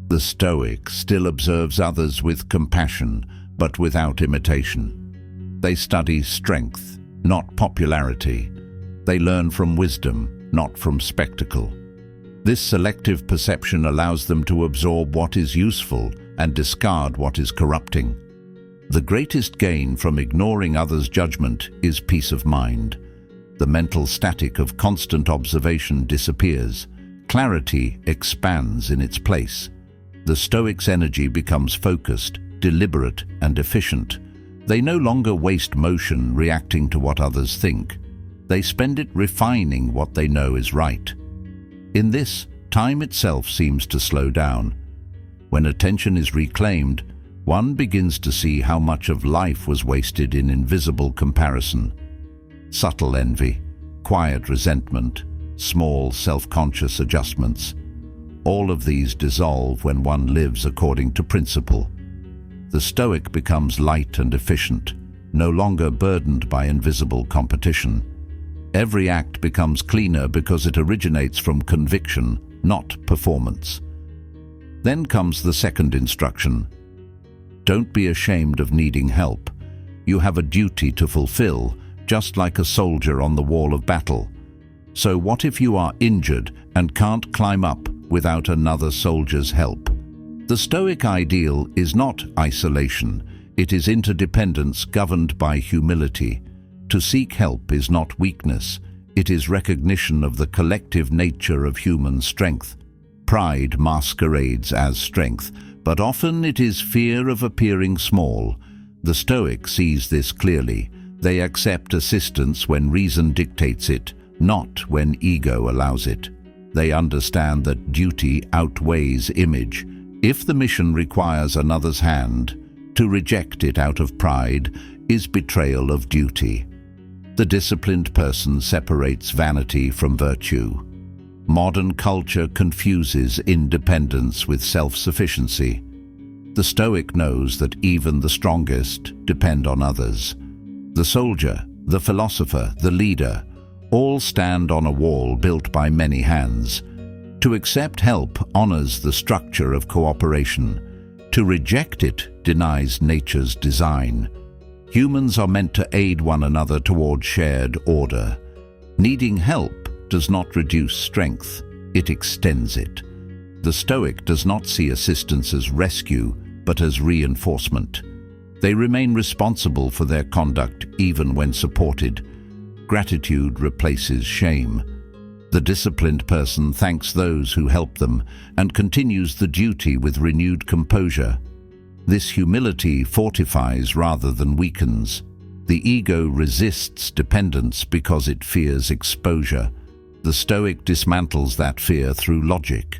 The Stoic still observes others with compassion, but without imitation. They study strength, not popularity. They learn from wisdom, not from spectacle. This selective perception allows them to absorb what is useful and discard what is corrupting. The greatest gain from ignoring others' judgment is peace of mind. The mental static of constant observation disappears. Clarity expands in its place. The Stoic's energy becomes focused, deliberate, and efficient. They no longer waste motion reacting to what others think. They spend it refining what they know is right. In this, time itself seems to slow down. When attention is reclaimed, one begins to see how much of life was wasted in invisible comparison. Subtle envy, quiet resentment, small self-conscious adjustments. All of these dissolve when one lives according to principle. The Stoic becomes light and efficient, no longer burdened by invisible competition. Every act becomes cleaner because it originates from conviction, not performance. Then comes the second instruction. Don't be ashamed of needing help. You have a duty to fulfill, just like a soldier on the wall of battle. So what if you are injured and can't climb up without another soldier's help? The Stoic ideal is not isolation. It is interdependence governed by humility. To seek help is not weakness. It is recognition of the collective nature of human strength. Pride masquerades as strength, but often it is fear of appearing small. The Stoic sees this clearly. They accept assistance when reason dictates it, not when ego allows it. They understand that duty outweighs image. If the mission requires another's hand, to reject it out of pride is betrayal of duty. The disciplined person separates vanity from virtue. Modern culture confuses independence with self-sufficiency. The Stoic knows that even the strongest depend on others. The soldier, the philosopher, the leader, all stand on a wall built by many hands. To accept help honors the structure of cooperation. To reject it denies nature's design. Humans are meant to aid one another toward shared order. Needing help does not reduce strength, it extends it. The Stoic does not see assistance as rescue, but as reinforcement. They remain responsible for their conduct even when supported. Gratitude replaces shame. The disciplined person thanks those who help them and continues the duty with renewed composure. This humility fortifies rather than weakens. The ego resists dependence because it fears exposure. The Stoic dismantles that fear through logic.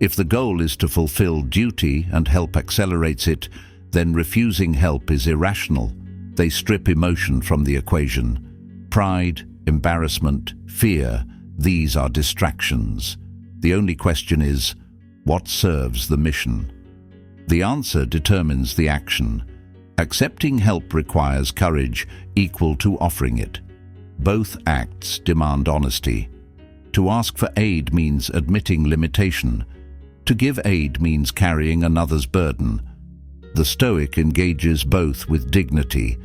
If the goal is to fulfill duty and help accelerates it, then refusing help is irrational. They strip emotion from the equation. Pride, embarrassment, fear, these are distractions. The only question is, what serves the mission? The answer determines the action. Accepting help requires courage equal to offering it. Both acts demand honesty. To ask for aid means admitting limitation. To give aid means carrying another's burden. The Stoic engages both with dignity.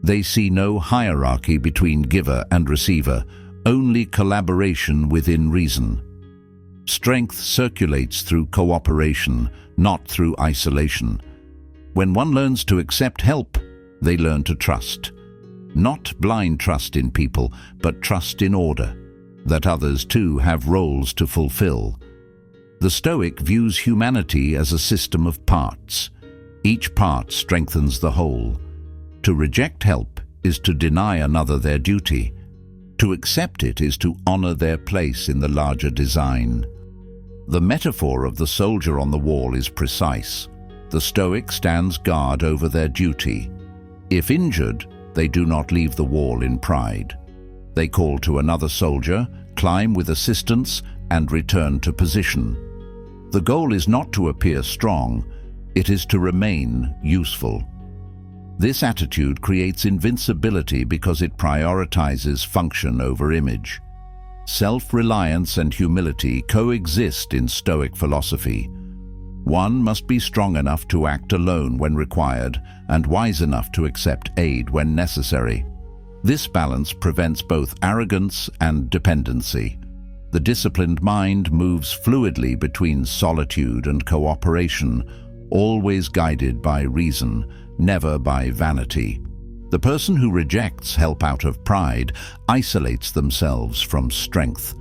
They see no hierarchy between giver and receiver, only collaboration within reason. Strength circulates through cooperation, not through isolation. When one learns to accept help, they learn to trust. Not blind trust in people, but trust in order, that others too have roles to fulfill. The Stoic views humanity as a system of parts. Each part strengthens the whole. To reject help is to deny another their duty. To accept it is to honor their place in the larger design. The metaphor of the soldier on the wall is precise. The Stoic stands guard over their duty. If injured, they do not leave the wall in pride. They call to another soldier, climb with assistance, and return to position. The goal is not to appear strong, it is to remain useful. This attitude creates invincibility because it prioritizes function over image. Self-reliance and humility coexist in Stoic philosophy. One must be strong enough to act alone when required and wise enough to accept aid when necessary. This balance prevents both arrogance and dependency. The disciplined mind moves fluidly between solitude and cooperation, always guided by reason, never by vanity. The person who rejects help out of pride isolates themselves from strength.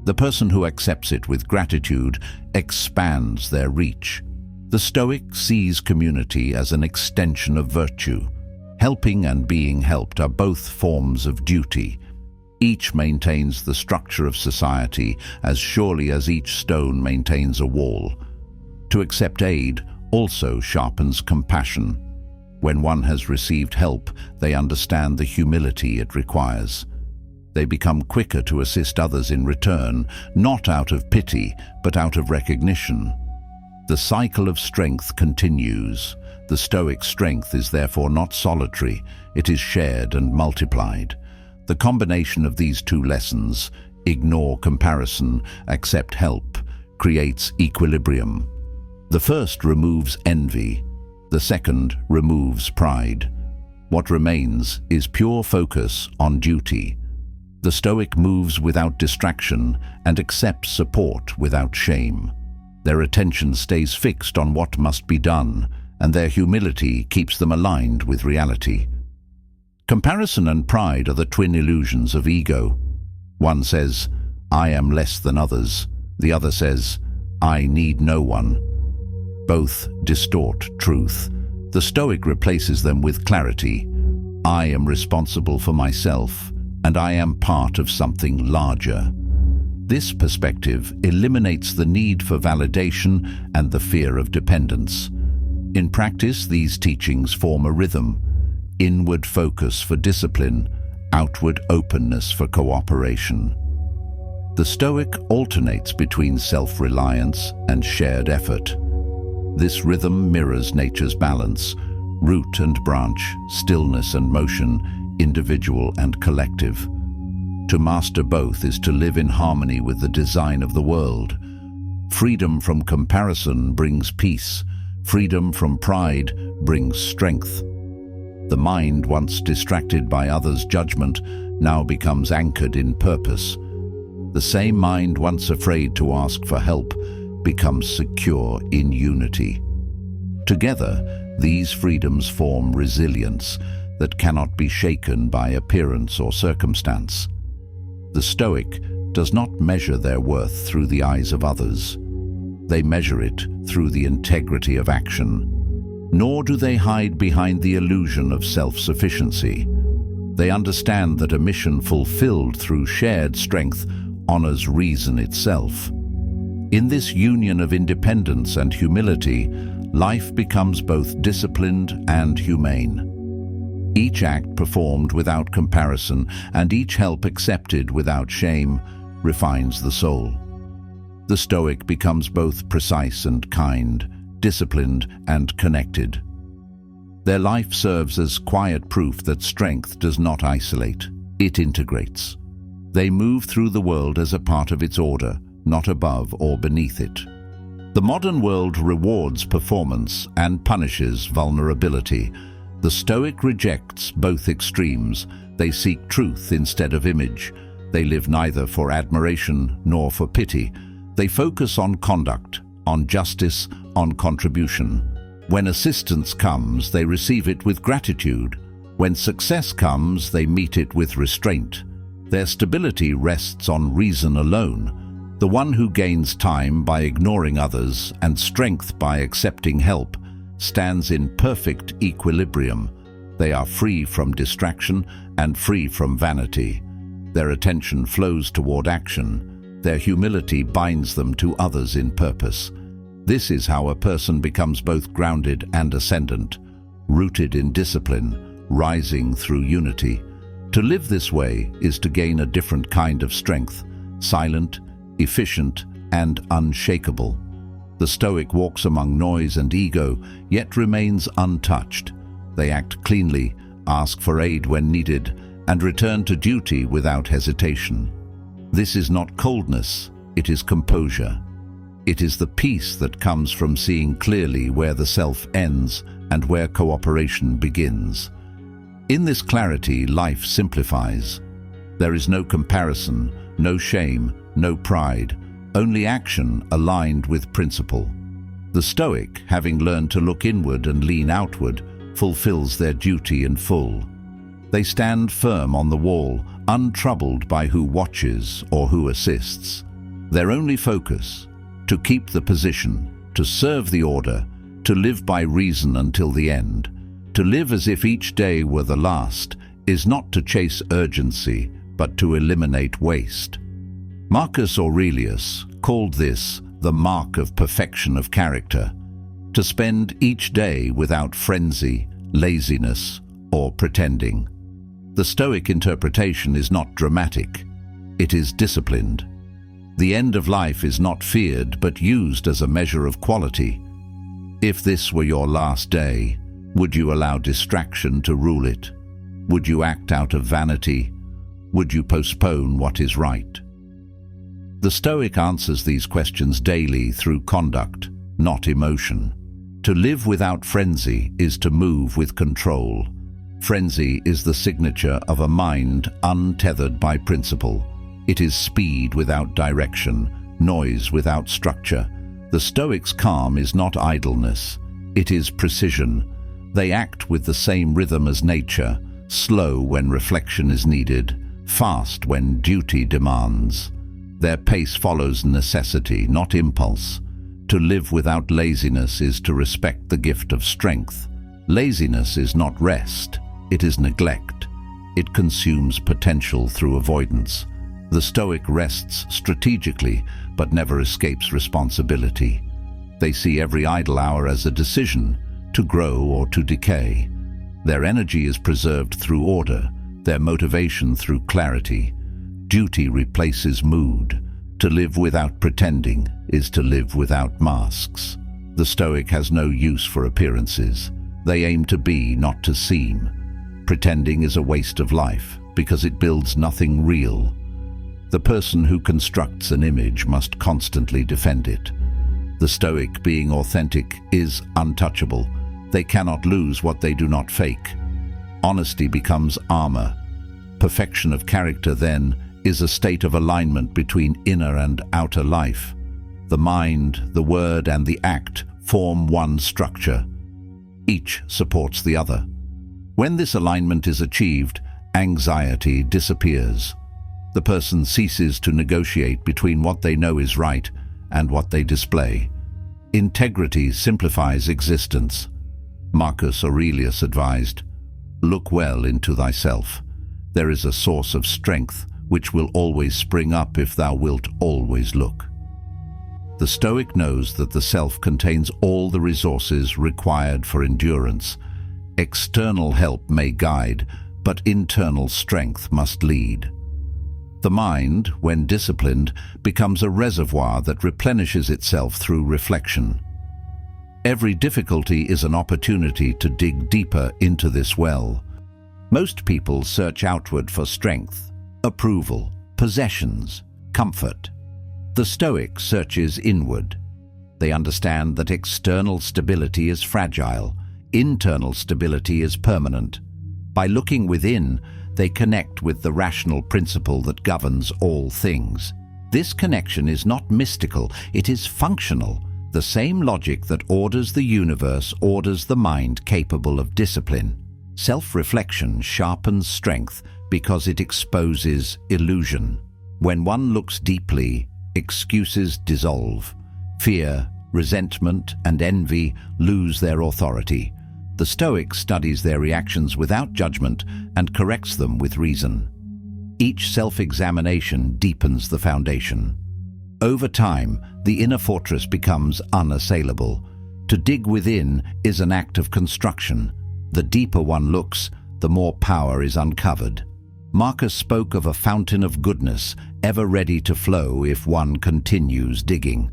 The person who accepts it with gratitude expands their reach. The Stoic sees community as an extension of virtue. Helping and being helped are both forms of duty. Each maintains the structure of society as surely as each stone maintains a wall. To accept aid also sharpens compassion. When one has received help, they understand the humility it requires. They become quicker to assist others in return, not out of pity, but out of recognition. The cycle of strength continues. The Stoic strength is therefore not solitary, it is shared and multiplied. The combination of these two lessons, ignore comparison, accept help, creates equilibrium. The first removes envy, the second removes pride. What remains is pure focus on duty. The Stoic moves without distraction and accepts support without shame. Their attention stays fixed on what must be done, and their humility keeps them aligned with reality. Comparison and pride are the twin illusions of ego. One says, "I am less than others." The other says, "I need no one." Both distort truth. The Stoic replaces them with clarity. I am responsible for myself, and I am part of something larger. This perspective eliminates the need for validation and the fear of dependence. In practice, these teachings form a rhythm: inward focus for discipline, outward openness for cooperation. The Stoic alternates between self-reliance and shared effort. This rhythm mirrors nature's balance: root and branch, stillness and motion, individual and collective. To master both is to live in harmony with the design of the world. Freedom from comparison brings peace. Freedom from pride brings strength. The mind, once distracted by others' judgment, now becomes anchored in purpose. The same mind once afraid to ask for help becomes secure in unity. Together, these freedoms form resilience that cannot be shaken by appearance or circumstance. The Stoic does not measure their worth through the eyes of others. They measure it through the integrity of action. Nor do they hide behind the illusion of self-sufficiency. They understand that a mission fulfilled through shared strength honors reason itself. In this union of independence and humility, life becomes both disciplined and humane. Each act performed without comparison and each help accepted without shame refines the soul. The Stoic becomes both precise and kind, disciplined and connected. Their life serves as quiet proof that strength does not isolate, it integrates. They move through the world as a part of its order, not above or beneath it. The modern world rewards performance and punishes vulnerability. The Stoic rejects both extremes. They seek truth instead of image. They live neither for admiration nor for pity. They focus on conduct, on justice, on contribution. When assistance comes, they receive it with gratitude. When success comes, they meet it with restraint. Their stability rests on reason alone. The one who gains time by ignoring others and strength by accepting help stands in perfect equilibrium. They are free from distraction and free from vanity. Their attention flows toward action. Their humility binds them to others in purpose. This is how a person becomes both grounded and ascendant, rooted in discipline, rising through unity. To live this way is to gain a different kind of strength, silent, efficient, and unshakable. The Stoic walks among noise and ego, yet remains untouched. They act cleanly, ask for aid when needed, and return to duty without hesitation. This is not coldness, it is composure. It is the peace that comes from seeing clearly where the self ends and where cooperation begins. In this clarity, life simplifies. There is no comparison, no shame, no pride, only action aligned with principle. The Stoic, having learned to look inward and lean outward, fulfills their duty in full. They stand firm on the wall, untroubled by who watches or who assists. Their only focus, to keep the position, to serve the order, to live by reason until the end. To live as if each day were the last is not to chase urgency, but to eliminate waste. Marcus Aurelius called this the mark of perfection of character, to spend each day without frenzy, laziness, or pretending. The Stoic interpretation is not dramatic, it is disciplined. The end of life is not feared, but used as a measure of quality. If this were your last day, would you allow distraction to rule it? Would you act out of vanity? Would you postpone what is right? The Stoic answers these questions daily through conduct, not emotion. To live without frenzy is to move with control. Frenzy is the signature of a mind untethered by principle. It is speed without direction, noise without structure. The Stoic's calm is not idleness, it is precision. They act with the same rhythm as nature, slow when reflection is needed, fast when duty demands. Their pace follows necessity, not impulse. To live without laziness is to respect the gift of strength. Laziness is not rest, it is neglect. It consumes potential through avoidance. The Stoic rests strategically, but never escapes responsibility. They see every idle hour as a decision, to grow or to decay. Their energy is preserved through order, their motivation through clarity. Duty replaces mood. To live without pretending is to live without masks. The Stoic has no use for appearances. They aim to be, not to seem. Pretending is a waste of life because it builds nothing real. The person who constructs an image must constantly defend it. The Stoic, being authentic, is untouchable. They cannot lose what they do not fake. Honesty becomes armor. Perfection of character, then, is a state of alignment between inner and outer life. The mind, the word, and the act form one structure. Each supports the other. When this alignment is achieved, anxiety disappears. The person ceases to negotiate between what they know is right and what they display. Integrity simplifies existence. Marcus Aurelius advised, "Look well into thyself. There is a source of strength which will always spring up if thou wilt always look." The Stoic knows that the self contains all the resources required for endurance. External help may guide, but internal strength must lead. The mind, when disciplined, becomes a reservoir that replenishes itself through reflection. Every difficulty is an opportunity to dig deeper into this well. Most people search outward for strength, approval, possessions, comfort. The Stoic searches inward. They understand that external stability is fragile, internal stability is permanent. By looking within, they connect with the rational principle that governs all things. This connection is not mystical, it is functional. The same logic that orders the universe orders the mind capable of discipline. Self-reflection sharpens strength because it exposes illusion. When one looks deeply, excuses dissolve. Fear, resentment, and envy lose their authority. The Stoic studies their reactions without judgment and corrects them with reason. Each self-examination deepens the foundation. Over time, the inner fortress becomes unassailable. To dig within is an act of construction. The deeper one looks, the more power is uncovered. Marcus spoke of a fountain of goodness, ever ready to flow if one continues digging.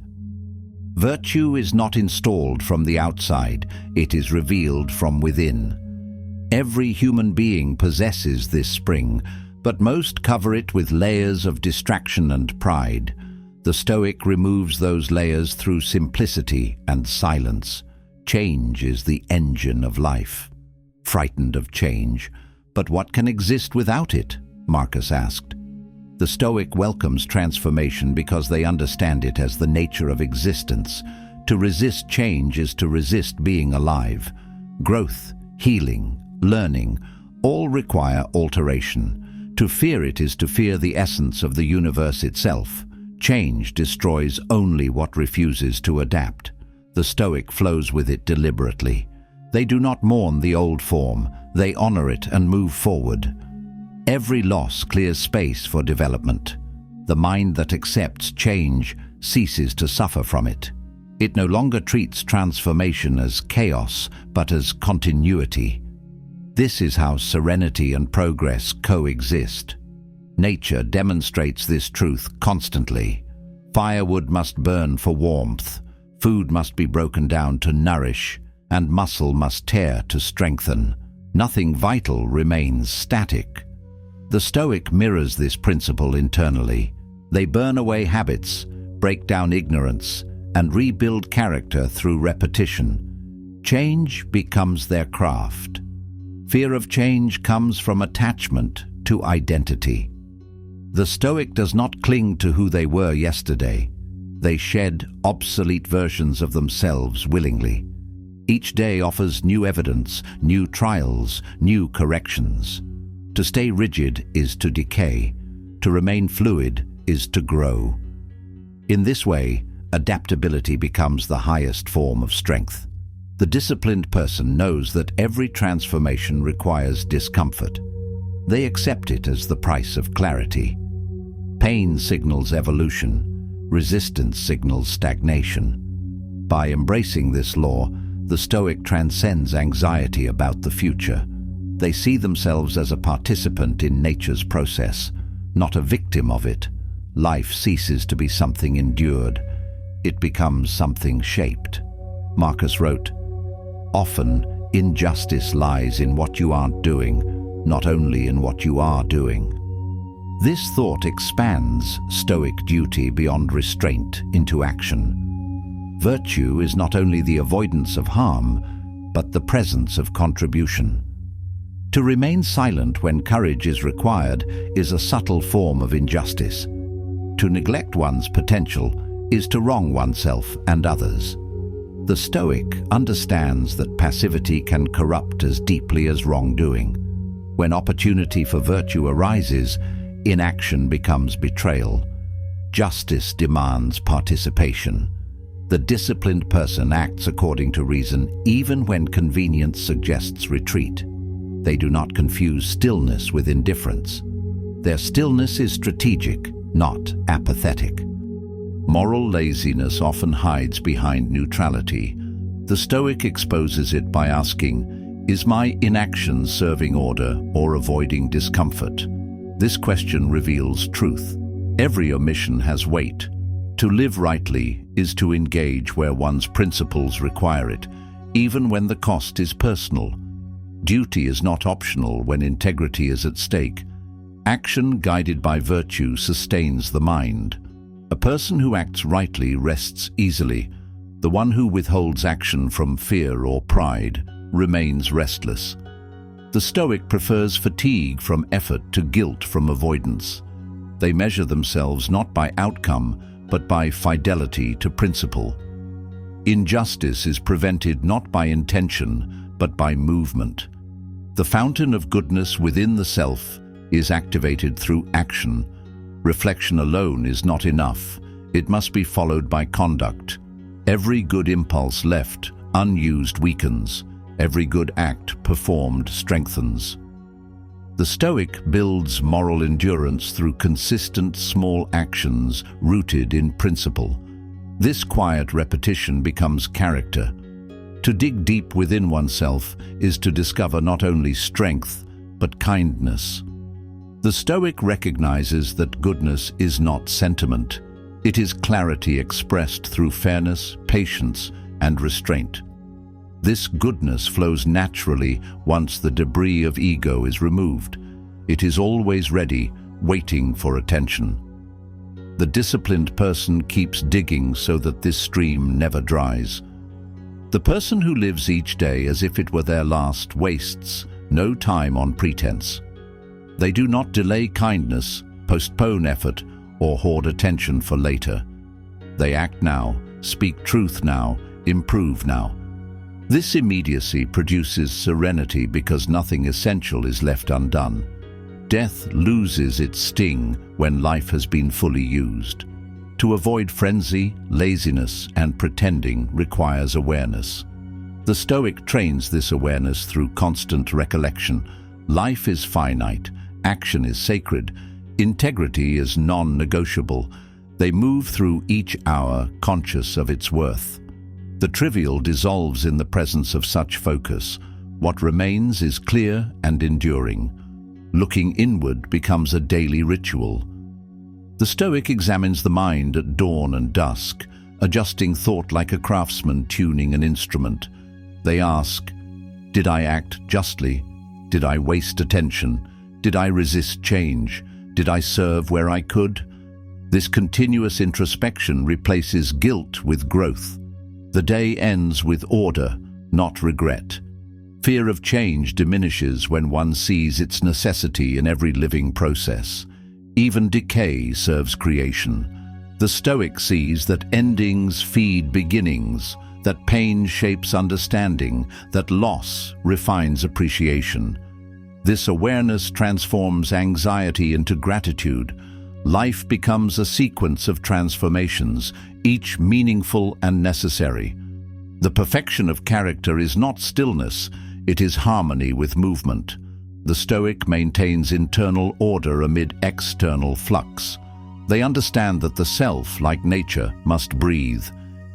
Virtue is not installed from the outside, it is revealed from within. Every human being possesses this spring, but most cover it with layers of distraction and pride. The Stoic removes those layers through simplicity and silence. Change is the engine of life. Frightened of change, but what can exist without it? Marcus asked. The Stoic welcomes transformation because they understand it as the nature of existence. To resist change is to resist being alive. Growth, healing, learning, all require alteration. To fear it is to fear the essence of the universe itself. Change destroys only what refuses to adapt. The Stoic flows with it deliberately. They do not mourn the old form, they honor it and move forward. Every loss clears space for development. The mind that accepts change ceases to suffer from it. It no longer treats transformation as chaos, but as continuity. This is how serenity and progress coexist. Nature demonstrates this truth constantly. Firewood must burn for warmth, food must be broken down to nourish, and muscle must tear to strengthen. Nothing vital remains static. The Stoic mirrors this principle internally. They burn away habits, break down ignorance, and rebuild character through repetition. Change becomes their craft. Fear of change comes from attachment to identity. The Stoic does not cling to who they were yesterday. They shed obsolete versions of themselves willingly. Each day offers new evidence, new trials, new corrections. To stay rigid is to decay. To remain fluid is to grow. In this way, adaptability becomes the highest form of strength. The disciplined person knows that every transformation requires discomfort. They accept it as the price of clarity. Pain signals evolution. Resistance signals stagnation. By embracing this law, the Stoic transcends anxiety about the future. They see themselves as a participant in nature's process, not a victim of it. Life ceases to be something endured. It becomes something shaped. Marcus wrote, "Often, injustice lies in what you aren't doing, not only in what you are doing." This thought expands Stoic duty beyond restraint into action. Virtue is not only the avoidance of harm, but the presence of contribution. To remain silent when courage is required is a subtle form of injustice. To neglect one's potential is to wrong oneself and others. The Stoic understands that passivity can corrupt as deeply as wrongdoing. When opportunity for virtue arises, inaction becomes betrayal. Justice demands participation. The disciplined person acts according to reason even when convenience suggests retreat. They do not confuse stillness with indifference. Their stillness is strategic, not apathetic. Moral laziness often hides behind neutrality. The Stoic exposes it by asking, "Is my inaction serving order or avoiding discomfort?" This question reveals truth. Every omission has weight. To live rightly is to engage where one's principles require it, even when the cost is personal. Duty is not optional when integrity is at stake. Action guided by virtue sustains the mind. A person who acts rightly rests easily. The one who withholds action from fear or pride remains restless. The Stoic prefers fatigue from effort to guilt from avoidance. They measure themselves not by outcome, but by fidelity to principle. Injustice is prevented not by intention, but by movement. The fountain of goodness within the self is activated through action. Reflection alone is not enough. It must be followed by conduct. Every good impulse left unused weakens. Every good act performed strengthens. The Stoic builds moral endurance through consistent small actions rooted in principle. This quiet repetition becomes character. To dig deep within oneself is to discover not only strength, but kindness. The Stoic recognizes that goodness is not sentiment. It is clarity expressed through fairness, patience, and restraint. This goodness flows naturally once the debris of ego is removed. It is always ready, waiting for attention. The disciplined person keeps digging so that this stream never dries. The person who lives each day as if it were their last wastes no time on pretense. They do not delay kindness, postpone effort, or hoard attention for later. They act now, speak truth now, improve now. This immediacy produces serenity because nothing essential is left undone. Death loses its sting when life has been fully used. To avoid frenzy, laziness, and pretending requires awareness. The Stoic trains this awareness through constant recollection. Life is finite, action is sacred, integrity is non-negotiable. They move through each hour conscious of its worth. The trivial dissolves in the presence of such focus. What remains is clear and enduring. Looking inward becomes a daily ritual. The Stoic examines the mind at dawn and dusk, adjusting thought like a craftsman tuning an instrument. They ask, did I act justly? Did I waste attention? Did I resist change? Did I serve where I could? This continuous introspection replaces guilt with growth. The day ends with order, not regret. Fear of change diminishes when one sees its necessity in every living process. Even decay serves creation. The Stoic sees that endings feed beginnings, that pain shapes understanding, that loss refines appreciation. This awareness transforms anxiety into gratitude. Life becomes a sequence of transformations, each meaningful and necessary. The perfection of character is not stillness, it is harmony with movement. The Stoic maintains internal order amid external flux. They understand that the self, like nature, must breathe,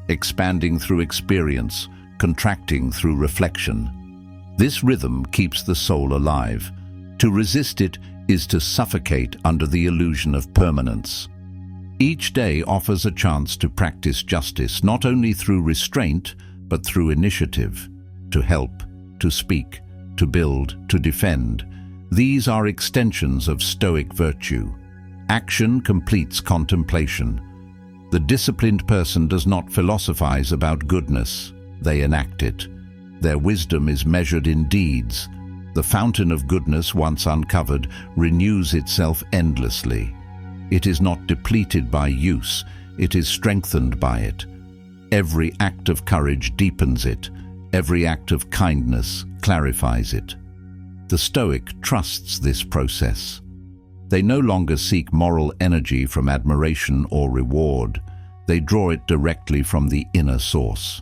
expanding through experience, contracting through reflection. This rhythm keeps the soul alive. To resist it is to suffocate under the illusion of permanence. Each day offers a chance to practice justice, not only through restraint, but through initiative, to help, to speak, to build, to defend. These are extensions of Stoic virtue. Action completes contemplation. The disciplined person does not philosophize about goodness, they enact it. Their wisdom is measured in deeds. The fountain of goodness, once uncovered, renews itself endlessly. It is not depleted by use, it is strengthened by it. Every act of courage deepens it. Every act of kindness clarifies it. The Stoic trusts this process. They no longer seek moral energy from admiration or reward. They draw it directly from the inner source.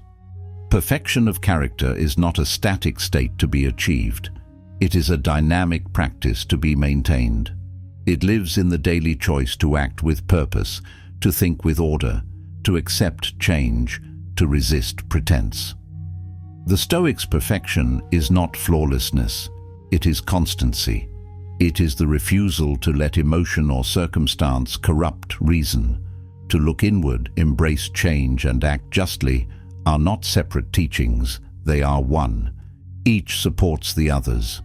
Perfection of character is not a static state to be achieved. It is a dynamic practice to be maintained. It lives in the daily choice to act with purpose, to think with order, to accept change, to resist pretense. The Stoic's perfection is not flawlessness, it is constancy. It is the refusal to let emotion or circumstance corrupt reason. To look inward, embrace change, and act justly are not separate teachings, they are one. Each supports the others.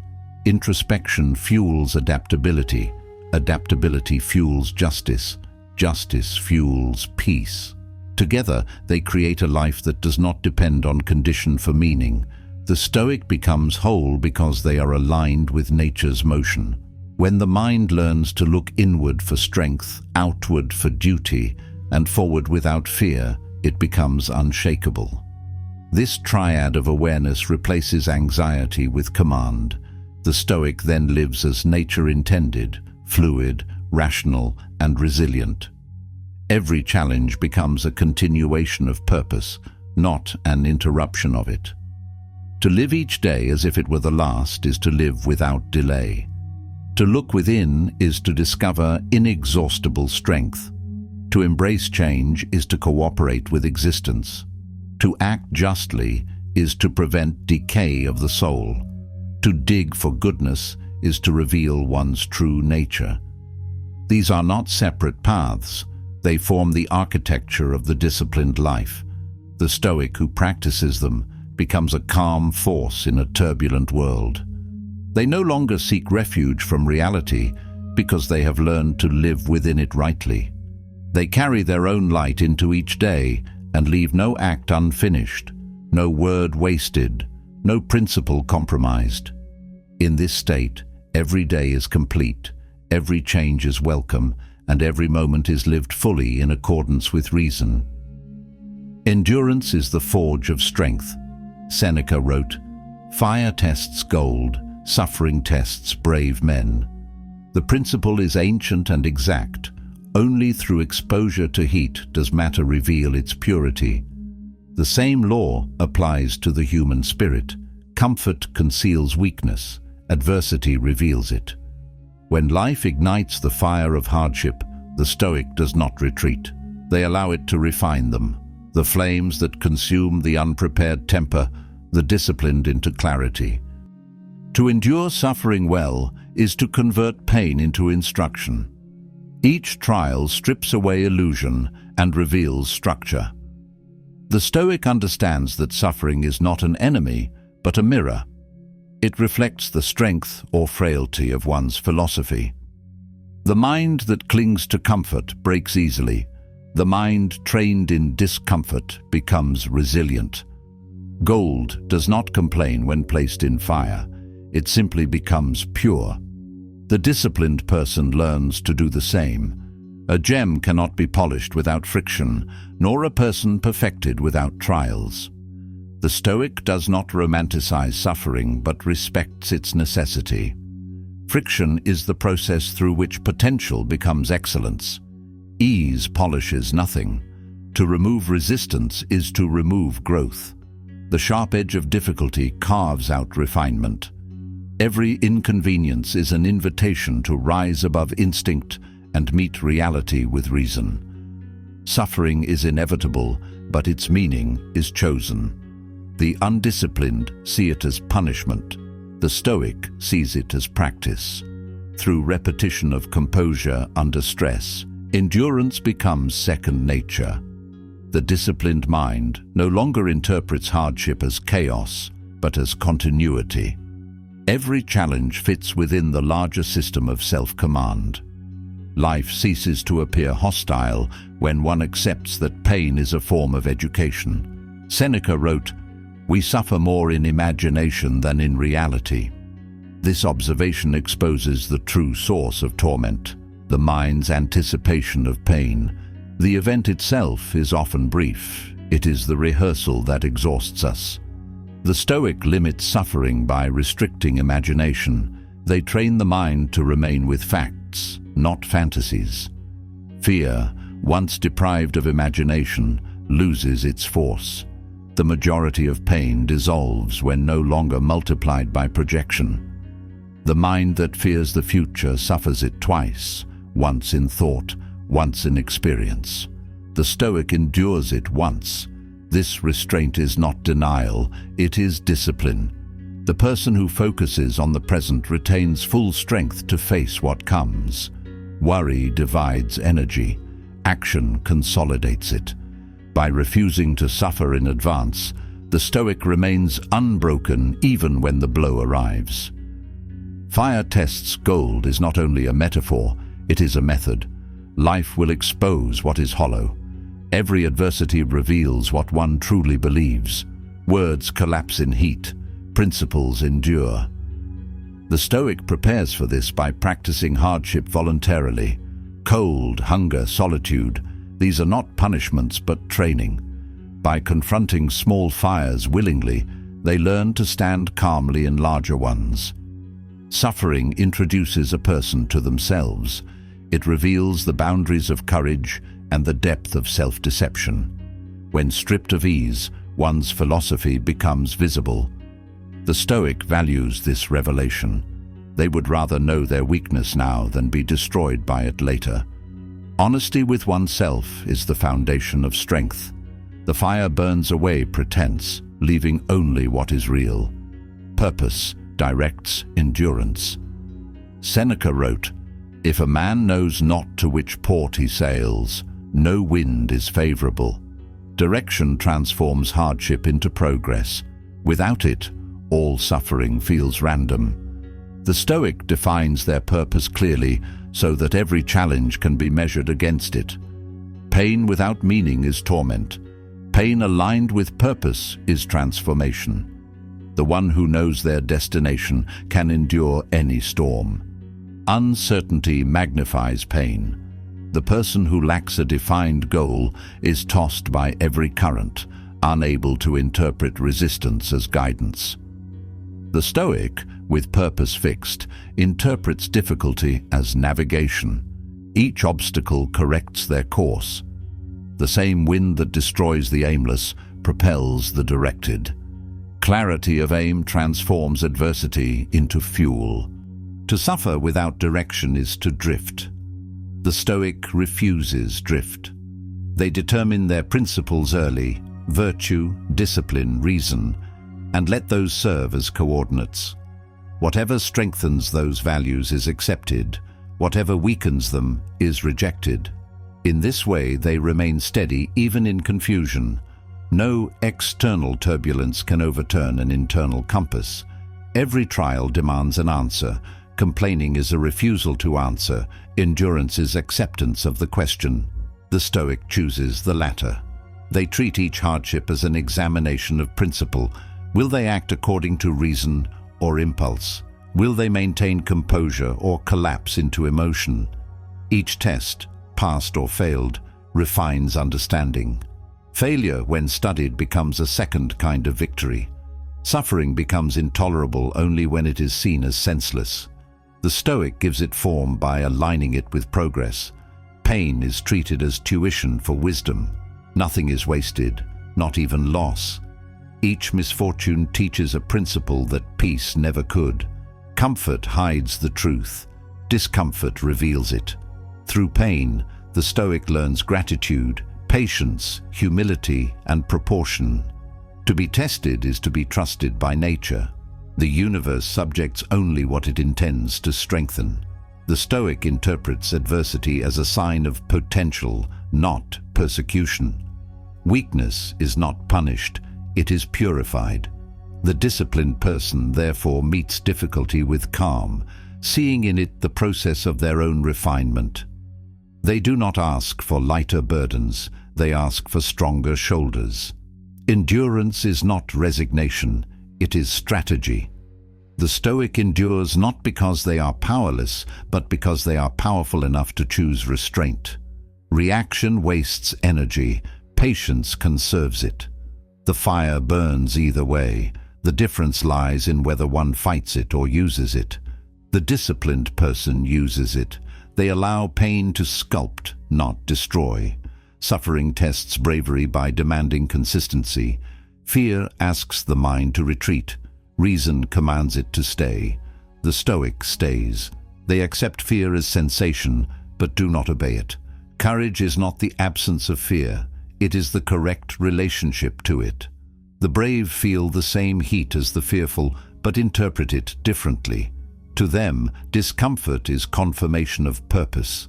Introspection fuels adaptability. Adaptability fuels justice. Justice fuels peace. Together, they create a life that does not depend on condition for meaning. The Stoic becomes whole because they are aligned with nature's motion. When the mind learns to look inward for strength, outward for duty, and forward without fear, it becomes unshakable. This triad of awareness replaces anxiety with command. The Stoic then lives as nature intended, fluid, rational, and resilient. Every challenge becomes a continuation of purpose, not an interruption of it. To live each day as if it were the last is to live without delay. To look within is to discover inexhaustible strength. To embrace change is to cooperate with existence. To act justly is to prevent decay of the soul. To dig for goodness is to reveal one's true nature. These are not separate paths. They form the architecture of the disciplined life. The Stoic who practices them becomes a calm force in a turbulent world. They no longer seek refuge from reality because they have learned to live within it rightly. They carry their own light into each day and leave no act unfinished, no word wasted, no principle compromised. In this state, every day is complete, every change is welcome, and every moment is lived fully in accordance with reason. Endurance is the forge of strength. Seneca wrote, "Fire tests gold, suffering tests brave men." The principle is ancient and exact. Only through exposure to heat does matter reveal its purity. The same law applies to the human spirit. Comfort conceals weakness, adversity reveals it. When life ignites the fire of hardship, the Stoic does not retreat. They allow it to refine them. The flames that consume the unprepared temper the disciplined into clarity. To endure suffering well is to convert pain into instruction. Each trial strips away illusion and reveals structure. The Stoic understands that suffering is not an enemy, but a mirror. It reflects the strength or frailty of one's philosophy. The mind that clings to comfort breaks easily. The mind trained in discomfort becomes resilient. Gold does not complain when placed in fire. It simply becomes pure. The disciplined person learns to do the same. A gem cannot be polished without friction, nor a person perfected without trials. The Stoic does not romanticize suffering, but respects its necessity. Friction is the process through which potential becomes excellence. Ease polishes nothing. To remove resistance is to remove growth. The sharp edge of difficulty carves out refinement. Every inconvenience is an invitation to rise above instinct and meet reality with reason. Suffering is inevitable, but its meaning is chosen. The undisciplined see it as punishment. The Stoic sees it as practice. Through repetition of composure under stress, endurance becomes second nature. The disciplined mind no longer interprets hardship as chaos, but as continuity. Every challenge fits within the larger system of self-command. Life ceases to appear hostile when one accepts that pain is a form of education. Seneca wrote, "We suffer more in imagination than in reality." This observation exposes the true source of torment, the mind's anticipation of pain. The event itself is often brief. It is the rehearsal that exhausts us. The Stoic limits suffering by restricting imagination. They train the mind to remain with facts, not fantasies. Fear, once deprived of imagination, loses its force. The majority of pain dissolves when no longer multiplied by projection. The mind that fears the future suffers it twice, once in thought, once in experience. The Stoic endures it once. This restraint is not denial, it is discipline. The person who focuses on the present retains full strength to face what comes. Worry divides energy. Action consolidates it. By refusing to suffer in advance, the Stoic remains unbroken even when the blow arrives. Fire tests gold is not only a metaphor, it is a method. Life will expose what is hollow. Every adversity reveals what one truly believes. Words collapse in heat. Principles endure. The Stoic prepares for this by practicing hardship voluntarily. Cold, hunger, solitude, these are not punishments but training. By confronting small fires willingly, they learn to stand calmly in larger ones. Suffering introduces a person to themselves. It reveals the boundaries of courage and the depth of self-deception. When stripped of ease, one's philosophy becomes visible. The Stoic values this revelation. They would rather know their weakness now than be destroyed by it later. Honesty with oneself is the foundation of strength. The fire burns away pretense, leaving only what is real. Purpose directs endurance. Seneca wrote, "If a man knows not to which port he sails, no wind is favorable." Direction transforms hardship into progress. Without it, all suffering feels random. The Stoic defines their purpose clearly so that every challenge can be measured against it. Pain without meaning is torment. Pain aligned with purpose is transformation. The one who knows their destination can endure any storm. Uncertainty magnifies pain. The person who lacks a defined goal is tossed by every current, unable to interpret resistance as guidance. The Stoic, with purpose fixed, interprets difficulty as navigation. Each obstacle corrects their course. The same wind that destroys the aimless propels the directed. Clarity of aim transforms adversity into fuel. To suffer without direction is to drift. The Stoic refuses drift. They determine their principles early: virtue, discipline, reason, and let those serve as coordinates. Whatever strengthens those values is accepted. Whatever weakens them is rejected. In this way, they remain steady even in confusion. No external turbulence can overturn an internal compass. Every trial demands an answer. Complaining is a refusal to answer. Endurance is acceptance of the question. The Stoic chooses the latter. They treat each hardship as an examination of principle. Will they act according to reason or impulse? Will they maintain composure or collapse into emotion? Each test, passed or failed, refines understanding. Failure, when studied, becomes a second kind of victory. Suffering becomes intolerable only when it is seen as senseless. The Stoic gives it form by aligning it with progress. Pain is treated as tuition for wisdom. Nothing is wasted, not even loss. Each misfortune teaches a principle that peace never could. Comfort hides the truth. Discomfort reveals it. Through pain, the Stoic learns gratitude, patience, humility, and proportion. To be tested is to be trusted by nature. The universe subjects only what it intends to strengthen. The Stoic interprets adversity as a sign of potential, not persecution. Weakness is not punished, it is purified. The disciplined person therefore meets difficulty with calm, seeing in it the process of their own refinement. They do not ask for lighter burdens, they ask for stronger shoulders. Endurance is not resignation, it is strategy. The Stoic endures not because they are powerless, but because they are powerful enough to choose restraint. Reaction wastes energy, patience conserves it. The fire burns either way. The difference lies in whether one fights it or uses it. The disciplined person uses it. They allow pain to sculpt, not destroy. Suffering tests bravery by demanding consistency. Fear asks the mind to retreat. Reason commands it to stay. The Stoic stays. They accept fear as sensation, but do not obey it. Courage is not the absence of fear. It is the correct relationship to it. The brave feel the same heat as the fearful, but interpret it differently. To them, discomfort is confirmation of purpose.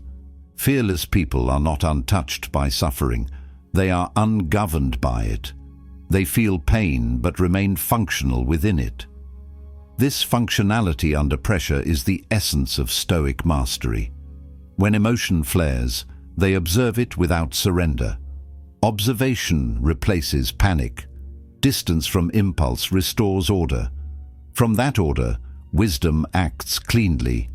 Fearless people are not untouched by suffering. They are ungoverned by it. They feel pain but remain functional within it. This functionality under pressure is the essence of Stoic mastery. When emotion flares, they observe it without surrender. Observation replaces panic. Distance from impulse restores order. From that order, wisdom acts cleanly.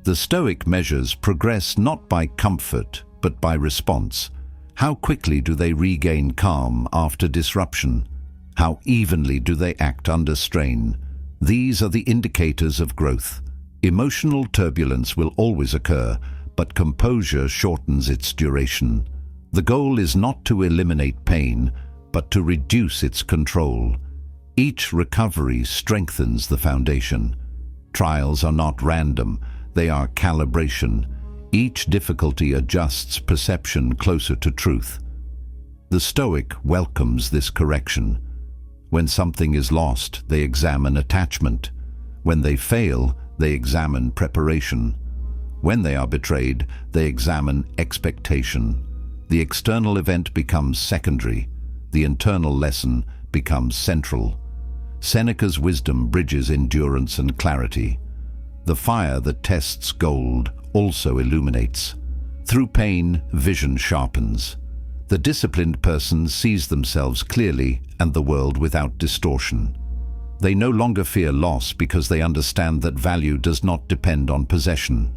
The Stoic measures progress not by comfort, but by response. How quickly do they regain calm after disruption? How evenly do they act under strain? These are the indicators of growth. Emotional turbulence will always occur, but composure shortens its duration. The goal is not to eliminate pain, but to reduce its control. Each recovery strengthens the foundation. Trials are not random, they are calibration. Each difficulty adjusts perception closer to truth. The Stoic welcomes this correction. When something is lost, they examine attachment. When they fail, they examine preparation. When they are betrayed, they examine expectation. The external event becomes secondary. The internal lesson becomes central. Seneca's wisdom bridges endurance and clarity. The fire that tests gold also illuminates. Through pain, vision sharpens. The disciplined person sees themselves clearly and the world without distortion. They no longer fear loss because they understand that value does not depend on possession.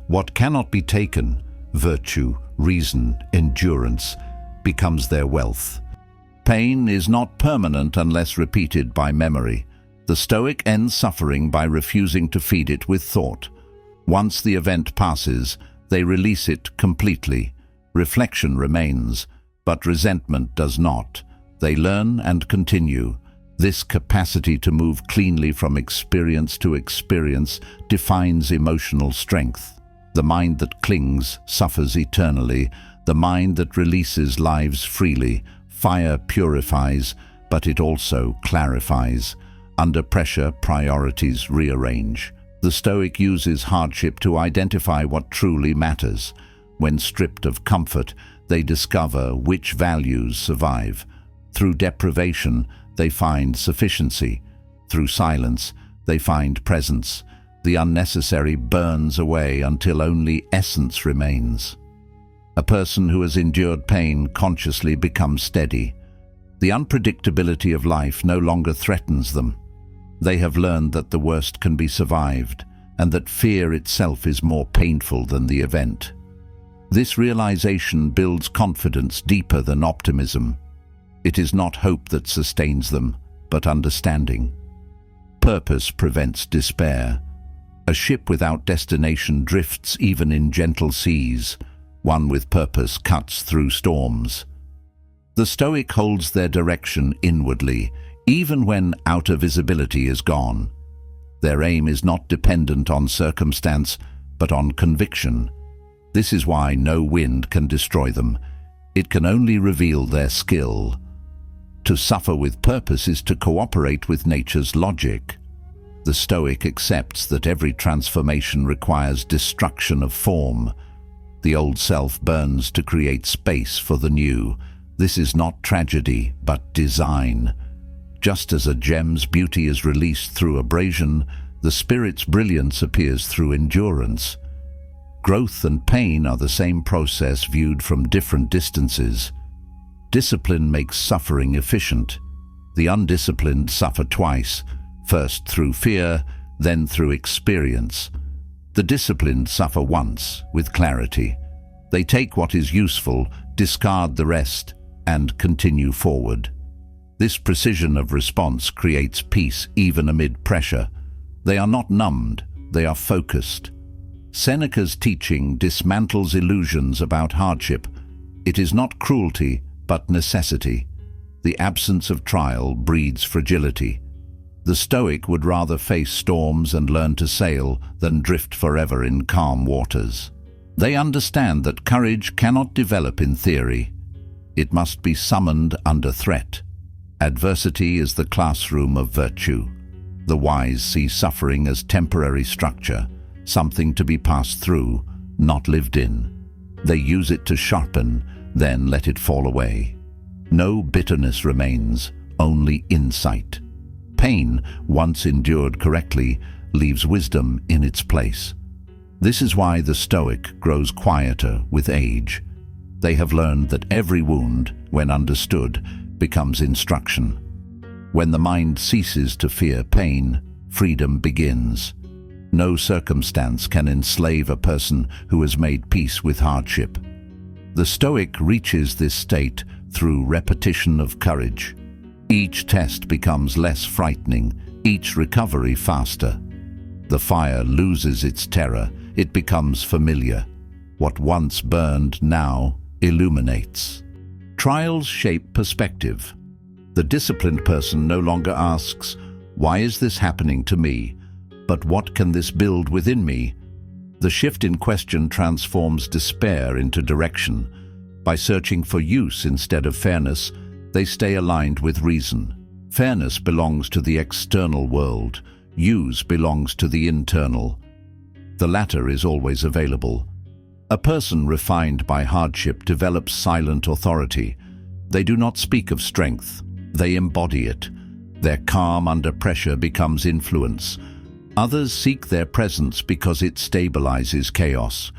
What cannot be taken, virtue, reason, endurance, becomes their wealth. Pain is not permanent unless repeated by memory. The Stoic ends suffering by refusing to feed it with thought. Once the event passes, they release it completely. Reflection remains, but resentment does not. They learn and continue. This capacity to move cleanly from experience to experience defines emotional strength. The mind that clings suffers eternally. The mind that releases lives freely. Fire purifies, but it also clarifies. Under pressure, priorities rearrange. The Stoic uses hardship to identify what truly matters. When stripped of comfort, they discover which values survive. Through deprivation, they find sufficiency. Through silence, they find presence. The unnecessary burns away until only essence remains. A person who has endured pain consciously becomes steady. The unpredictability of life no longer threatens them. They have learned that the worst can be survived, and that fear itself is more painful than the event. This realization builds confidence deeper than optimism. It is not hope that sustains them, but understanding. Purpose prevents despair. A ship without destination drifts even in gentle seas. One with purpose cuts through storms. The Stoic holds their direction inwardly, even when outer visibility is gone. Their aim is not dependent on circumstance, but on conviction. This is why no wind can destroy them. It can only reveal their skill. To suffer with purpose is to cooperate with nature's logic. The Stoic accepts that every transformation requires destruction of form. The old self burns to create space for the new. This is not tragedy, but design. Just as a gem's beauty is released through abrasion, the spirit's brilliance appears through endurance. Growth and pain are the same process viewed from different distances. Discipline makes suffering efficient. The undisciplined suffer twice, first through fear, then through experience. The disciplined suffer once, with clarity. They take what is useful, discard the rest, and continue forward. This precision of response creates peace even amid pressure. They are not numbed, they are focused. Seneca's teaching dismantles illusions about hardship. It is not cruelty, but necessity. The absence of trial breeds fragility. The Stoic would rather face storms and learn to sail than drift forever in calm waters. They understand that courage cannot develop in theory. It must be summoned under threat. Adversity is the classroom of virtue. The wise see suffering as temporary structure, something to be passed through, not lived in. They use it to sharpen, then let it fall away. No bitterness remains, only insight. Pain, once endured correctly, leaves wisdom in its place. This is why the Stoic grows quieter with age. They have learned that every wound, when understood, becomes instruction. When the mind ceases to fear pain, freedom begins. No circumstance can enslave a person who has made peace with hardship. The Stoic reaches this state through repetition of courage. Each test becomes less frightening, each recovery faster. The fire loses its terror, it becomes familiar. What once burned now illuminates. Trials shape perspective. The disciplined person no longer asks, "Why is this happening to me?" but "What can this build within me?" The shift in question transforms despair into direction. By searching for use instead of fairness, they stay aligned with reason. Fairness belongs to the external world. Use belongs to the internal. The latter is always available. A person refined by hardship develops silent authority. They do not speak of strength. They embody it. Their calm under pressure becomes influence. Others seek their presence because it stabilizes chaos.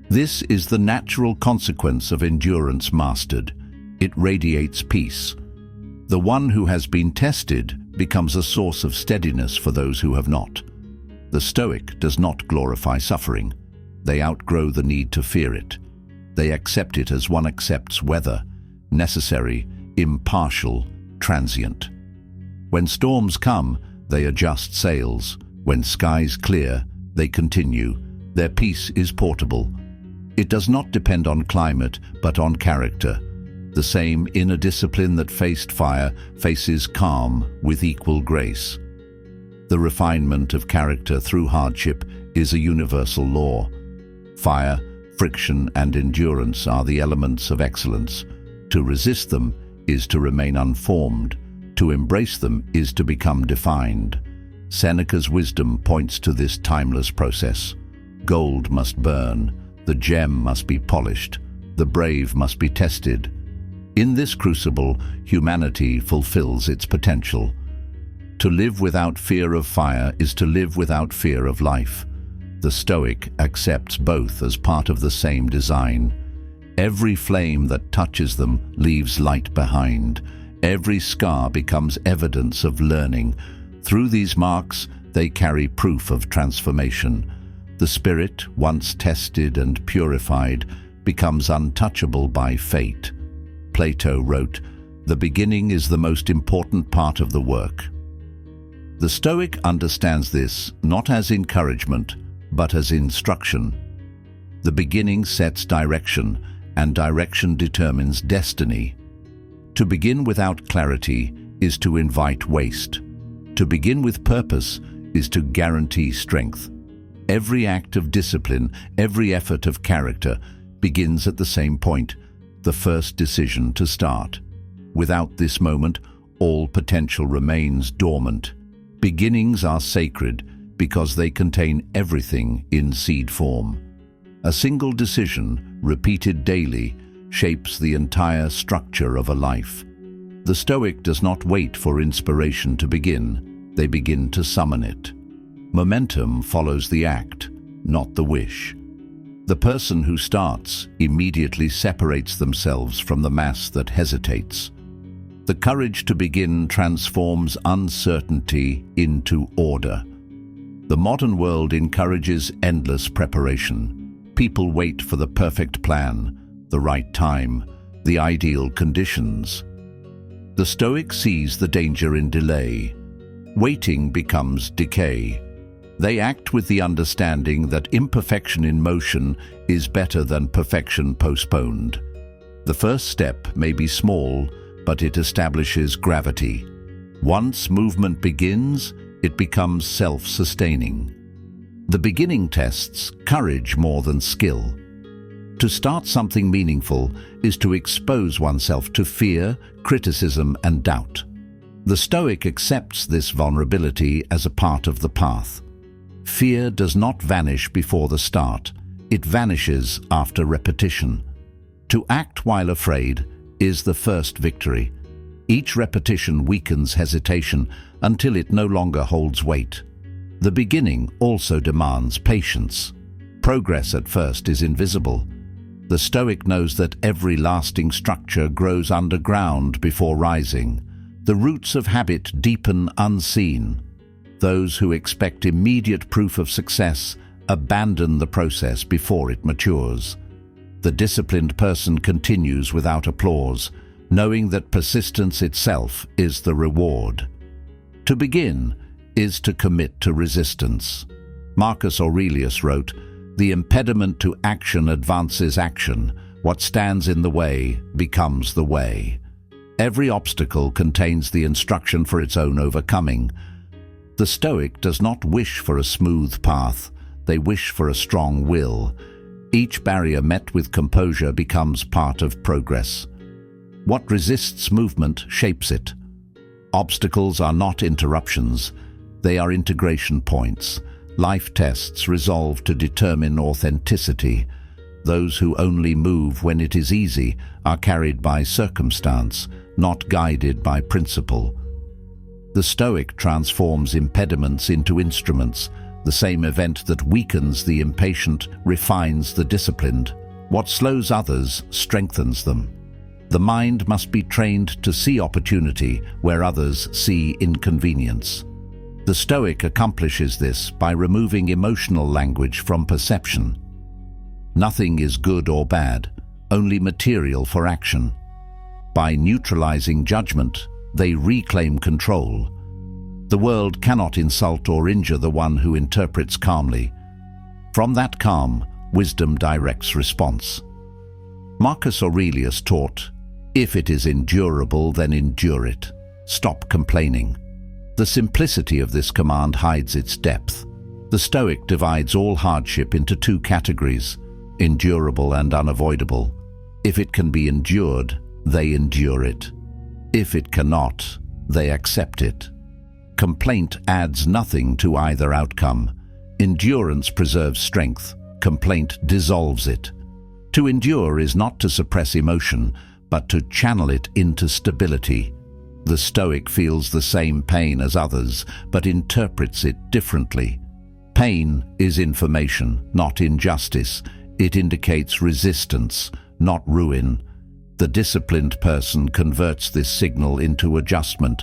This is the natural consequence of endurance mastered. It radiates peace. The one who has been tested becomes a source of steadiness for those who have not. The Stoic does not glorify suffering. They outgrow the need to fear it. They accept it as one accepts weather, necessary, impartial, transient. When storms come, they adjust sails. When skies clear, they continue. Their peace is portable. It does not depend on climate, but on character. The same inner discipline that faced fire faces calm with equal grace. The refinement of character through hardship is a universal law. Fire, friction, and endurance are the elements of excellence. To resist them is to remain unformed. To embrace them is to become defined. Seneca's wisdom points to this timeless process. Gold must burn, the gem must be polished, the brave must be tested. In this crucible, humanity fulfills its potential. To live without fear of fire is to live without fear of life. The Stoic accepts both as part of the same design. Every flame that touches them leaves light behind. Every scar becomes evidence of learning. Through these marks, they carry proof of transformation. The spirit, once tested and purified, becomes untouchable by fate. Plato wrote, "The beginning is the most important part of the work." The Stoic understands this not as encouragement, but as instruction. The beginning sets direction, and direction determines destiny. To begin without clarity is to invite waste. To begin with purpose is to guarantee strength. Every act of discipline, every effort of character begins at the same point, the first decision to start. Without this moment, all potential remains dormant. Beginnings are sacred because they contain everything in seed form. A single decision, repeated daily, shapes the entire structure of a life. The Stoic does not wait for inspiration to begin, they begin to summon it. Momentum follows the act, not the wish. The person who starts immediately separates themselves from the mass that hesitates. The courage to begin transforms uncertainty into order. The modern world encourages endless preparation. People wait for the perfect plan, the right time, the ideal conditions. The Stoic sees the danger in delay. Waiting becomes decay. They act with the understanding that imperfection in motion is better than perfection postponed. The first step may be small, but it establishes gravity. Once movement begins, it becomes self-sustaining. The beginning tests courage more than skill. To start something meaningful is to expose oneself to fear, criticism, and doubt. The Stoic accepts this vulnerability as a part of the path. Fear does not vanish before the start. It vanishes after repetition. To act while afraid is the first victory. Each repetition weakens hesitation until it no longer holds weight. The beginning also demands patience. Progress at first is invisible. The Stoic knows that every lasting structure grows underground before rising. The roots of habit deepen unseen. Those who expect immediate proof of success abandon the process before it matures. The disciplined person continues without applause, knowing that persistence itself is the reward. To begin is to commit to resistance. Marcus Aurelius wrote, "The impediment to action advances action. What stands in the way becomes the way." Every obstacle contains the instruction for its own overcoming. The Stoic does not wish for a smooth path, they wish for a strong will. Each barrier met with composure becomes part of progress. What resists movement shapes it. Obstacles are not interruptions, they are integration points. Life tests resolve to determine authenticity. Those who only move when it is easy are carried by circumstance, not guided by principle. The Stoic transforms impediments into instruments. The same event that weakens the impatient refines the disciplined. What slows others strengthens them. The mind must be trained to see opportunity where others see inconvenience. The Stoic accomplishes this by removing emotional language from perception. Nothing is good or bad, only material for action. By neutralizing judgment, they reclaim control. The world cannot insult or injure the one who interprets calmly. From that calm, wisdom directs response. Marcus Aurelius taught, "If it is endurable, then endure it. Stop complaining." The simplicity of this command hides its depth. The Stoic divides all hardship into two categories, endurable and unavoidable. If it can be endured, they endure it. If it cannot, they accept it. Complaint adds nothing to either outcome. Endurance preserves strength. Complaint dissolves it. To endure is not to suppress emotion, but to channel it into stability. The Stoic feels the same pain as others, but interprets it differently. Pain is information, not injustice. It indicates resistance, not ruin. The disciplined person converts this signal into adjustment.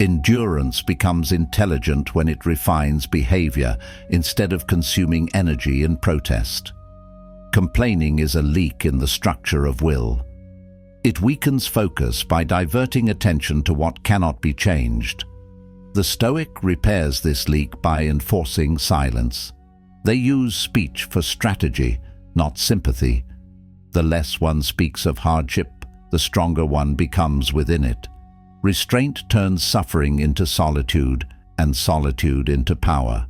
Endurance becomes intelligent when it refines behavior instead of consuming energy in protest. Complaining is a leak in the structure of will. It weakens focus by diverting attention to what cannot be changed. The Stoic repairs this leak by enforcing silence. They use speech for strategy, not sympathy. The less one speaks of hardship, the stronger one becomes within it. Restraint turns suffering into solitude, and solitude into power.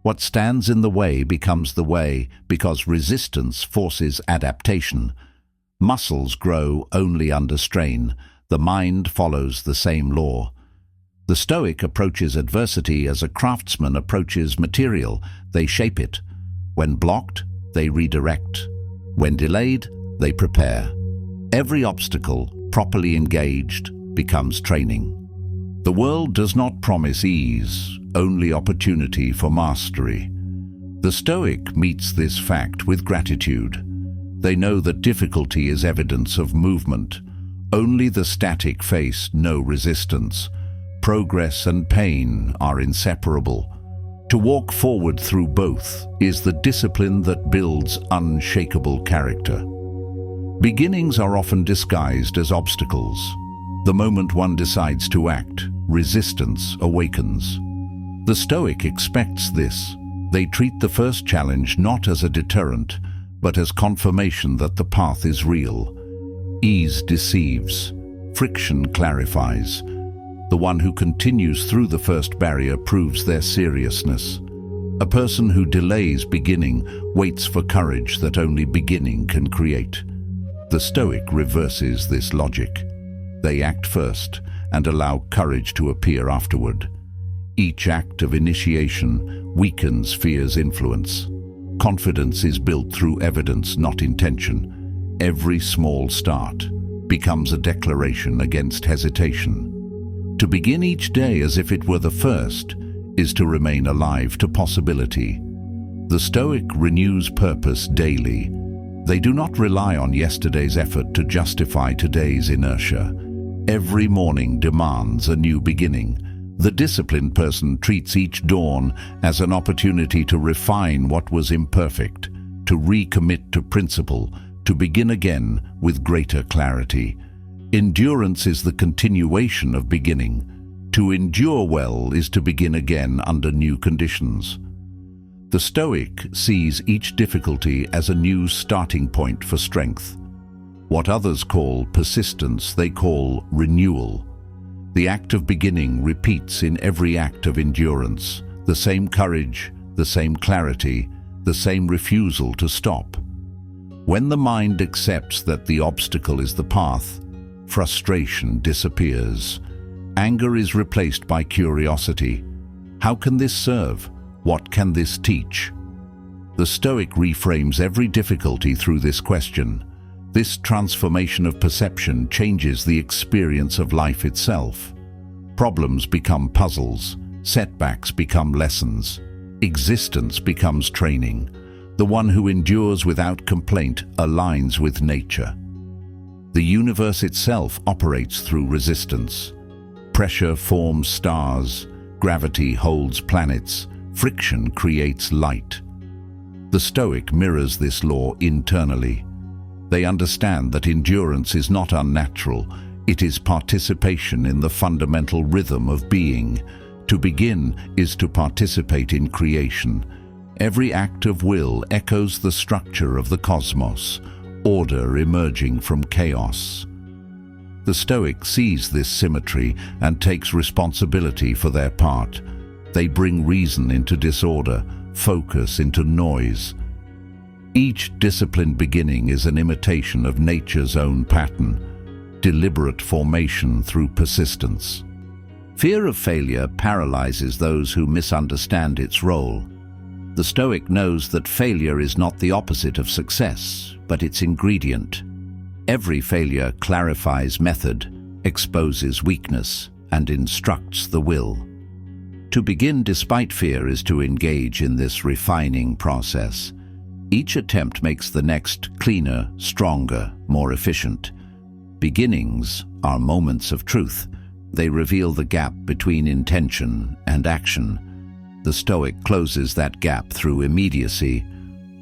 What stands in the way becomes the way because resistance forces adaptation. Muscles grow only under strain. The mind follows the same law. The Stoic approaches adversity as a craftsman approaches material. They shape it. When blocked, they redirect. When delayed, they prepare. Every obstacle, properly engaged, becomes training. The world does not promise ease, only opportunity for mastery. The Stoic meets this fact with gratitude. They know that difficulty is evidence of movement. Only the static face no resistance. Progress and pain are inseparable. To walk forward through both is the discipline that builds unshakable character. Beginnings are often disguised as obstacles. The moment one decides to act, resistance awakens. The Stoic expects this. They treat the first challenge not as a deterrent, but as confirmation that the path is real. Ease deceives. Friction clarifies. The one who continues through the first barrier proves their seriousness. A person who delays beginning waits for courage that only beginning can create. The Stoic reverses this logic. They act first and allow courage to appear afterward. Each act of initiation weakens fear's influence. Confidence is built through evidence, not intention. Every small start becomes a declaration against hesitation. To begin each day as if it were the first is to remain alive to possibility. The Stoic renews purpose daily. They do not rely on yesterday's effort to justify today's inertia. Every morning demands a new beginning. The disciplined person treats each dawn as an opportunity to refine what was imperfect, to recommit to principle, to begin again with greater clarity. Endurance is the continuation of beginning. To endure well is to begin again under new conditions. The Stoic sees each difficulty as a new starting point for strength. What others call persistence, they call renewal. The act of beginning repeats in every act of endurance, the same courage, the same clarity, the same refusal to stop. When the mind accepts that the obstacle is the path, frustration disappears. Anger is replaced by curiosity. How can this serve? What can this teach? The Stoic reframes every difficulty through this question. This transformation of perception changes the experience of life itself. Problems become puzzles, setbacks become lessons, existence becomes training. The one who endures without complaint aligns with nature. The universe itself operates through resistance. Pressure forms stars, gravity holds planets, friction creates light. The Stoic mirrors this law internally. They understand that endurance is not unnatural, it is participation in the fundamental rhythm of being. To begin is to participate in creation. Every act of will echoes the structure of the cosmos, order emerging from chaos. The Stoic sees this symmetry and takes responsibility for their part. They bring reason into disorder, focus into noise. Each disciplined beginning is an imitation of nature's own pattern, deliberate formation through persistence. Fear of failure paralyzes those who misunderstand its role. The Stoic knows that failure is not the opposite of success, but its ingredient. Every failure clarifies method, exposes weakness, and instructs the will. To begin despite fear is to engage in this refining process. Each attempt makes the next cleaner, stronger, more efficient. Beginnings are moments of truth. They reveal the gap between intention and action. The Stoic closes that gap through immediacy.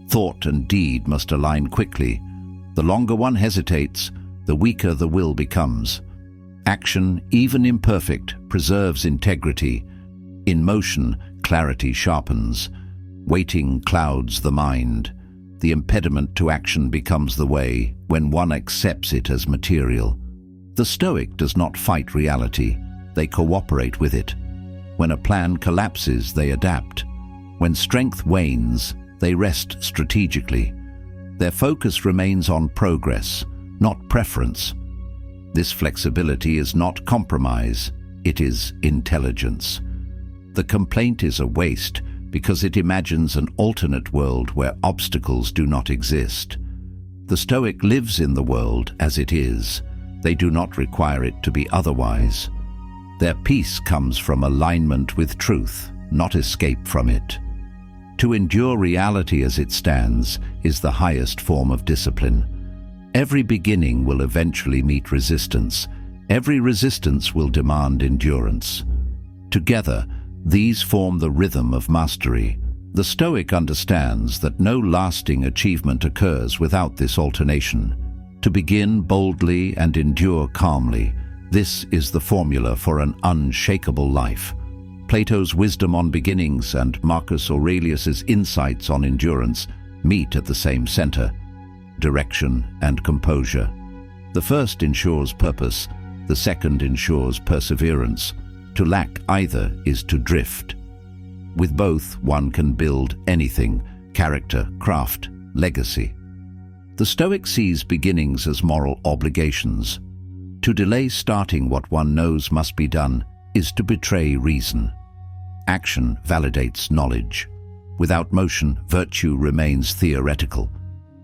Thought and deed must align quickly. The longer one hesitates, the weaker the will becomes. Action, even imperfect, preserves integrity. In motion, clarity sharpens. Waiting clouds the mind. The impediment to action becomes the way when one accepts it as material. The Stoic does not fight reality. They cooperate with it. When a plan collapses, they adapt. When strength wanes, they rest strategically. Their focus remains on progress, not preference. This flexibility is not compromise, it is intelligence. The complaint is a waste because it imagines an alternate world where obstacles do not exist. The Stoic lives in the world as it is. They do not require it to be otherwise. Their peace comes from alignment with truth, not escape from it. To endure reality as it stands is the highest form of discipline. Every beginning will eventually meet resistance. Every resistance will demand endurance. Together, these form the rhythm of mastery. The Stoic understands that no lasting achievement occurs without this alternation. To begin boldly and endure calmly, this is the formula for an unshakable life. Plato's wisdom on beginnings and Marcus Aurelius's insights on endurance meet at the same center: direction and composure. The first ensures purpose, the second ensures perseverance. To lack either is to drift. With both, one can build anything: character, craft, legacy. The Stoic sees beginnings as moral obligations. To delay starting what one knows must be done is to betray reason. Action validates knowledge. Without motion, virtue remains theoretical.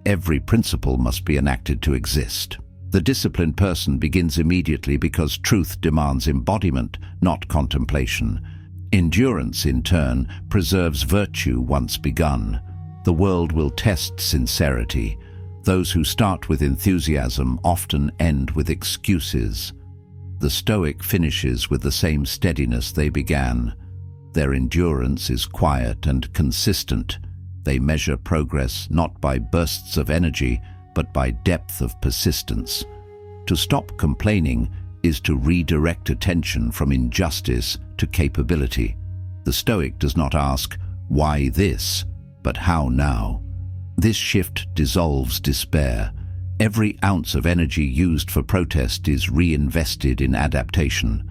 Every principle must be enacted to exist. The disciplined person begins immediately because truth demands embodiment, not contemplation. Endurance, in turn, preserves virtue once begun. The world will test sincerity. Those who start with enthusiasm often end with excuses. The Stoic finishes with the same steadiness they began. Their endurance is quiet and consistent. They measure progress not by bursts of energy, but by depth of persistence. To stop complaining is to redirect attention from injustice to capability. The Stoic does not ask, "Why this?" but "How now?" This shift dissolves despair. Every ounce of energy used for protest is reinvested in adaptation.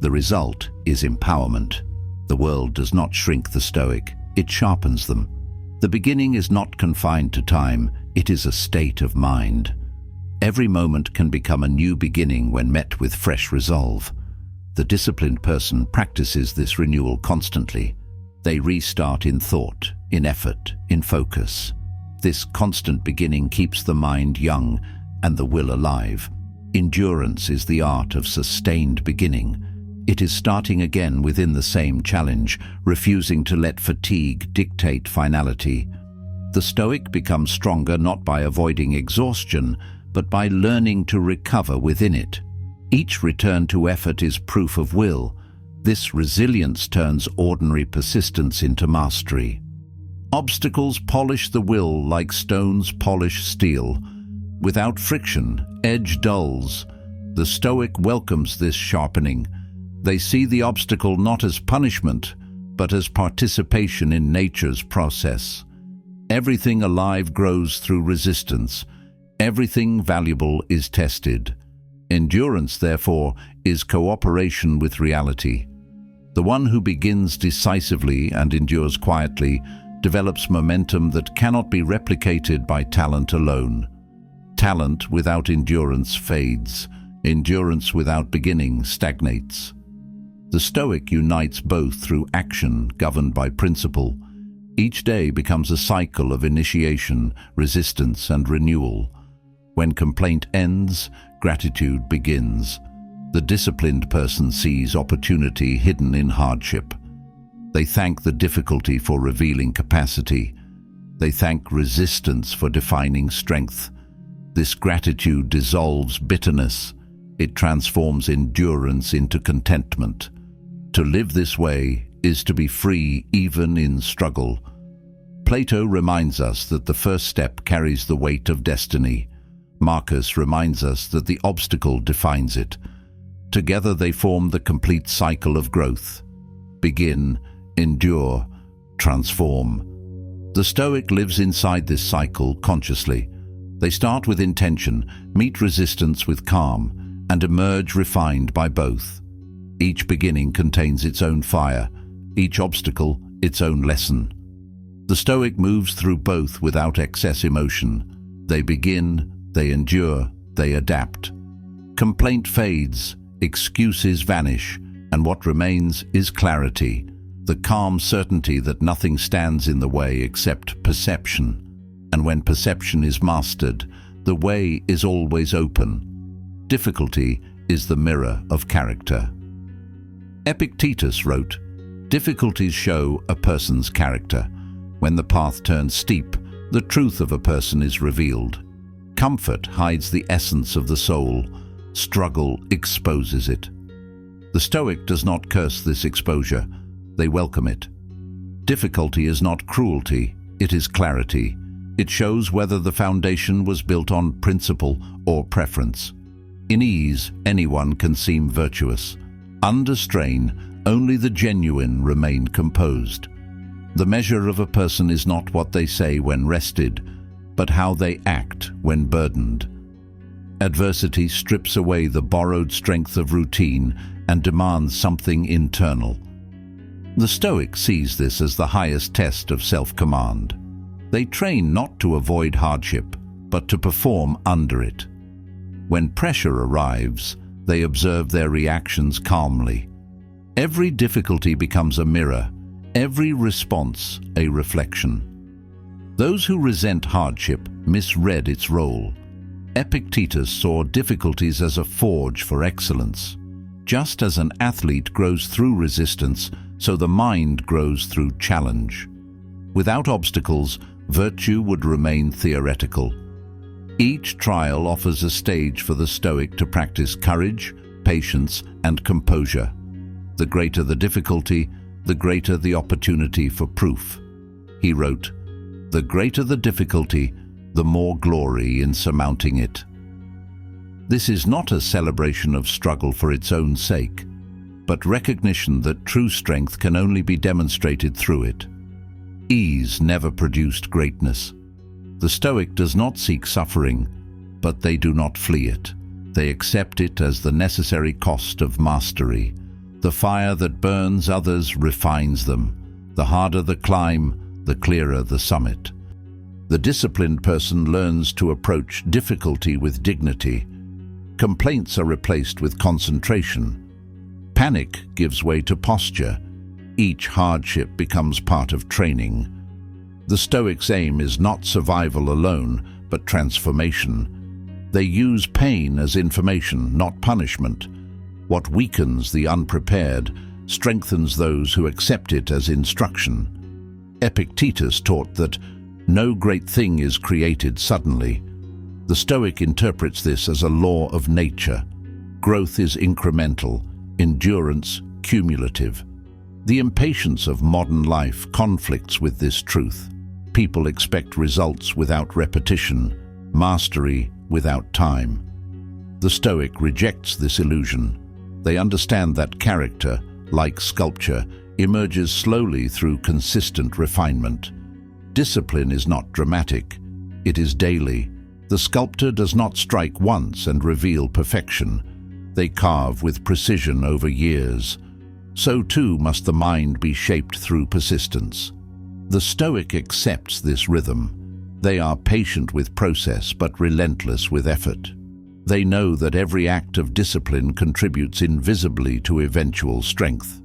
The result is empowerment. The world does not shrink the Stoic, it sharpens them. The beginning is not confined to time, it is a state of mind. Every moment can become a new beginning when met with fresh resolve. The disciplined person practices this renewal constantly. They restart in thought, in effort, in focus. This constant beginning keeps the mind young and the will alive. Endurance is the art of sustained beginning. It is starting again within the same challenge, refusing to let fatigue dictate finality. The Stoic becomes stronger not by avoiding exhaustion, but by learning to recover within it. Each return to effort is proof of will. This resilience turns ordinary persistence into mastery. Obstacles polish the will like stones polish steel. Without friction, edge dulls. The Stoic welcomes this sharpening. They see the obstacle not as punishment, but as participation in nature's process. Everything alive grows through resistance. Everything valuable is tested. Endurance, therefore, is cooperation with reality. The one who begins decisively and endures quietly develops momentum that cannot be replicated by talent alone. Talent without endurance fades. Endurance without beginning stagnates. The Stoic unites both through action governed by principle. Each day becomes a cycle of initiation, resistance, and renewal. When complaint ends, gratitude begins. The disciplined person sees opportunity hidden in hardship. They thank the difficulty for revealing capacity. They thank resistance for defining strength. This gratitude dissolves bitterness. It transforms endurance into contentment. To live this way is to be free even in struggle. Plato reminds us that the first step carries the weight of destiny. Marcus reminds us that the obstacle defines it. Together they form the complete cycle of growth. Begin, endure, transform. The Stoic lives inside this cycle consciously. They start with intention, meet resistance with calm, and emerge refined by both. Each beginning contains its own fire, each obstacle its own lesson. The Stoic moves through both without excess emotion. They begin, they endure, they adapt. Complaint fades, excuses vanish, and what remains is clarity, the calm certainty that nothing stands in the way except perception. And when perception is mastered, the way is always open. Difficulty is the mirror of character. Epictetus wrote, "Difficulties show a person's character. When the path turns steep, the truth of a person is revealed. Comfort hides the essence of the soul. Struggle exposes it." The Stoic does not curse this exposure. They welcome it. Difficulty is not cruelty, it is clarity. It shows whether the foundation was built on principle or preference. In ease, anyone can seem virtuous. Under strain, only the genuine remain composed. The measure of a person is not what they say when rested, but how they act when burdened. Adversity strips away the borrowed strength of routine and demands something internal. The Stoic sees this as the highest test of self-command. They train not to avoid hardship, but to perform under it. When pressure arrives, they observe their reactions calmly. Every difficulty becomes a mirror, every response a reflection. Those who resent hardship misread its role. Epictetus saw difficulties as a forge for excellence. Just as an athlete grows through resistance, so the mind grows through challenge. Without obstacles, virtue would remain theoretical. Each trial offers a stage for the Stoic to practice courage, patience, and composure. The greater the difficulty, the greater the opportunity for proof. He wrote, "The greater the difficulty, the more glory in surmounting it." This is not a celebration of struggle for its own sake, but recognition that true strength can only be demonstrated through it. Ease never produced greatness. The Stoic does not seek suffering, but they do not flee it. They accept it as the necessary cost of mastery. The fire that burns others refines them. The harder the climb, the clearer the summit. The disciplined person learns to approach difficulty with dignity. Complaints are replaced with concentration. Panic gives way to posture. Each hardship becomes part of training. The Stoics' aim is not survival alone, but transformation. They use pain as information, not punishment. What weakens the unprepared strengthens those who accept it as instruction. Epictetus taught that no great thing is created suddenly. The Stoic interprets this as a law of nature. Growth is incremental, endurance cumulative. The impatience of modern life conflicts with this truth. People expect results without repetition, mastery without time. The Stoic rejects this illusion. They understand that character, like sculpture, emerges slowly through consistent refinement. Discipline is not dramatic, it is daily. The sculptor does not strike once and reveal perfection. They carve with precision over years. So too must the mind be shaped through persistence. The Stoic accepts this rhythm. They are patient with process but relentless with effort. They know that every act of discipline contributes invisibly to eventual strength.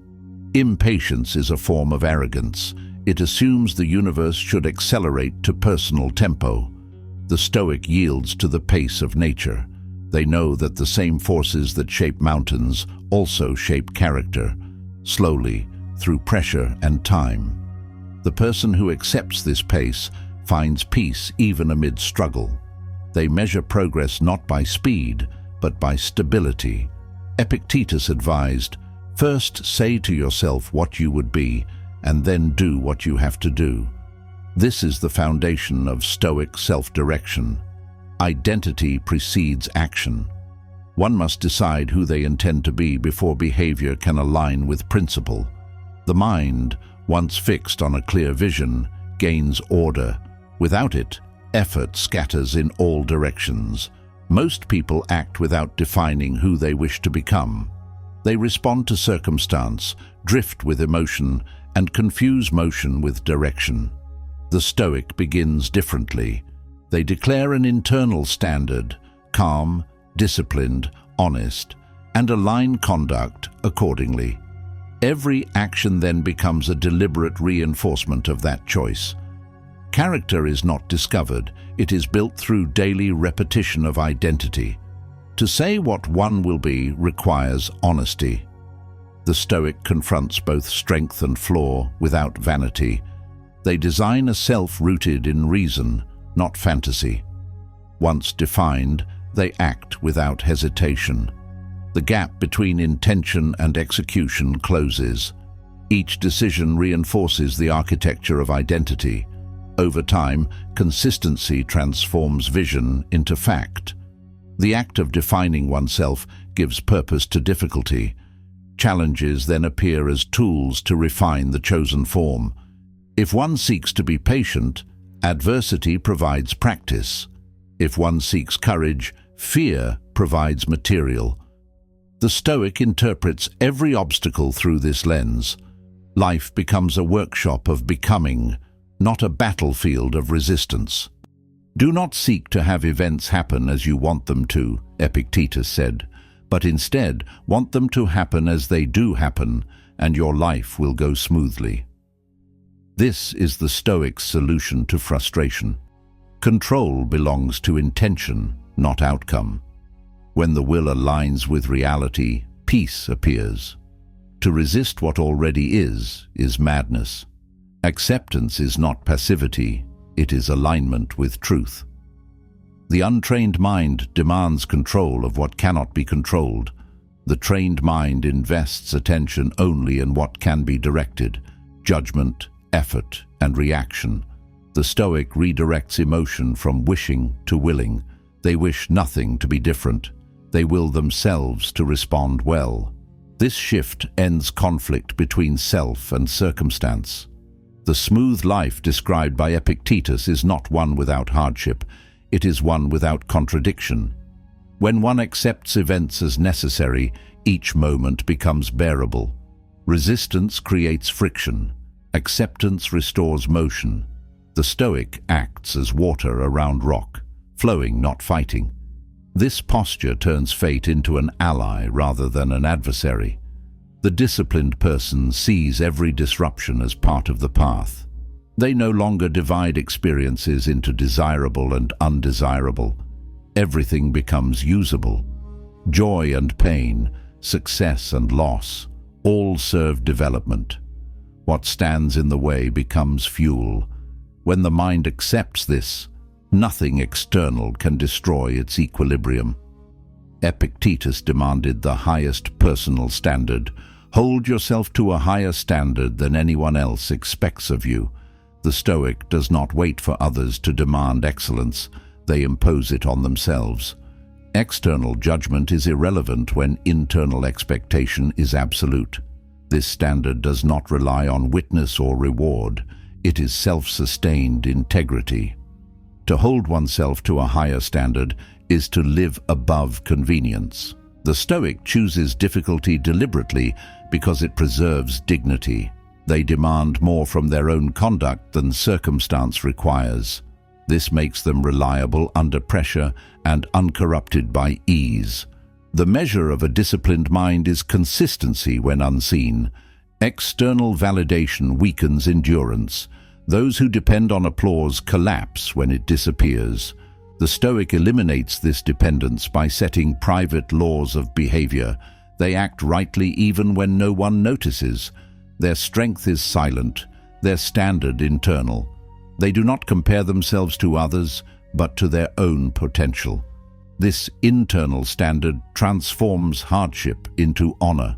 Impatience is a form of arrogance. It assumes the universe should accelerate to personal tempo. The Stoic yields to the pace of nature. They know that the same forces that shape mountains also shape character, slowly, through pressure and time. The person who accepts this pace finds peace even amid struggle. They measure progress not by speed, but by stability. Epictetus advised, "First say to yourself what you would be, and then do what you have to do." This is the foundation of Stoic self-direction. Identity precedes action. One must decide who they intend to be before behavior can align with principle. The mind, once fixed on a clear vision, gains order. Without it, effort scatters in all directions. Most people act without defining who they wish to become. They respond to circumstance, drift with emotion, and confuse motion with direction. The Stoic begins differently. They declare an internal standard, calm, disciplined, honest, and align conduct accordingly. Every action then becomes a deliberate reinforcement of that choice. Character is not discovered, it is built through daily repetition of identity. To say what one will be requires honesty. The Stoic confronts both strength and flaw without vanity. They design a self rooted in reason, not fantasy. Once defined, they act without hesitation. The gap between intention and execution closes. Each decision reinforces the architecture of identity. Over time, consistency transforms vision into fact. The act of defining oneself gives purpose to difficulty. Challenges then appear as tools to refine the chosen form. If one seeks to be patient, adversity provides practice. If one seeks courage, fear provides material. The Stoic interprets every obstacle through this lens. Life becomes a workshop of becoming, not a battlefield of resistance. Do not seek to have events happen as you want them to, Epictetus said, but instead want them to happen as they do happen, and your life will go smoothly. This is the Stoic's solution to frustration. Control belongs to intention, not outcome. When the will aligns with reality, peace appears. To resist what already is madness. Acceptance is not passivity, it is alignment with truth. The untrained mind demands control of what cannot be controlled. The trained mind invests attention only in what can be directed: judgment, effort, and reaction. The Stoic redirects emotion from wishing to willing. They wish nothing to be different. They will themselves to respond well. This shift ends conflict between self and circumstance. The smooth life described by Epictetus is not one without hardship. It is one without contradiction. When one accepts events as necessary, each moment becomes bearable. Resistance creates friction. Acceptance restores motion. The Stoic acts as water around rock, flowing, not fighting. This posture turns fate into an ally rather than an adversary. The disciplined person sees every disruption as part of the path. They no longer divide experiences into desirable and undesirable. Everything becomes usable. Joy and pain, success and loss, all serve development. What stands in the way becomes fuel. When the mind accepts this, nothing external can destroy its equilibrium. Epictetus demanded the highest personal standard. Hold yourself to a higher standard than anyone else expects of you. The Stoic does not wait for others to demand excellence. They impose it on themselves. External judgment is irrelevant when internal expectation is absolute. This standard does not rely on witness or reward. It is self-sustained integrity. To hold oneself to a higher standard is to live above convenience. The Stoic chooses difficulty deliberately because it preserves dignity. They demand more from their own conduct than circumstance requires. This makes them reliable under pressure and uncorrupted by ease. The measure of a disciplined mind is consistency when unseen. External validation weakens endurance. Those who depend on applause collapse when it disappears. The Stoic eliminates this dependence by setting private laws of behavior. They act rightly even when no one notices. Their strength is silent, their standard internal. They do not compare themselves to others, but to their own potential. This internal standard transforms hardship into honor.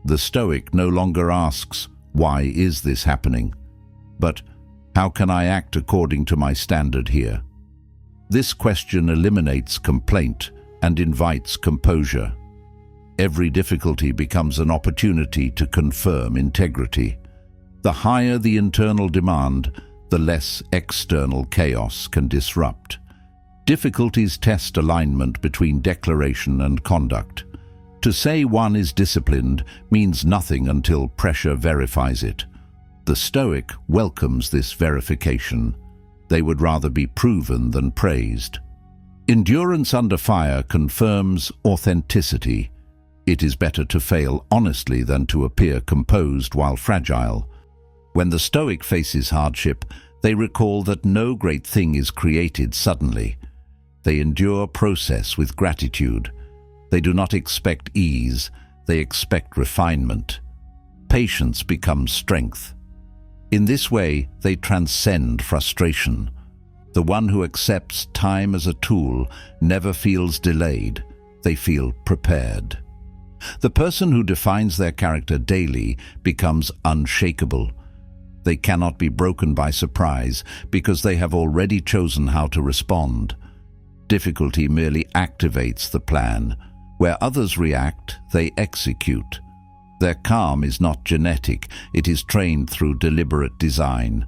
The Stoic no longer asks, "Why is this happening?" but "How can I act according to my standard here?" This question eliminates complaint and invites composure. Every difficulty becomes an opportunity to confirm integrity. The higher the internal demand, the less external chaos can disrupt. Difficulties test alignment between declaration and conduct. To say one is disciplined means nothing until pressure verifies it. The Stoic welcomes this verification. They would rather be proven than praised. Endurance under fire confirms authenticity. It is better to fail honestly than to appear composed while fragile. When the Stoic faces hardship, they recall that no great thing is created suddenly. They endure process with gratitude. They do not expect ease, they expect refinement. Patience becomes strength. In this way, they transcend frustration. The one who accepts time as a tool never feels delayed. They feel prepared. The person who defines their character daily becomes unshakable. They cannot be broken by surprise because they have already chosen how to respond. Difficulty merely activates the plan. Where others react, they execute. Their calm is not genetic, it is trained through deliberate design.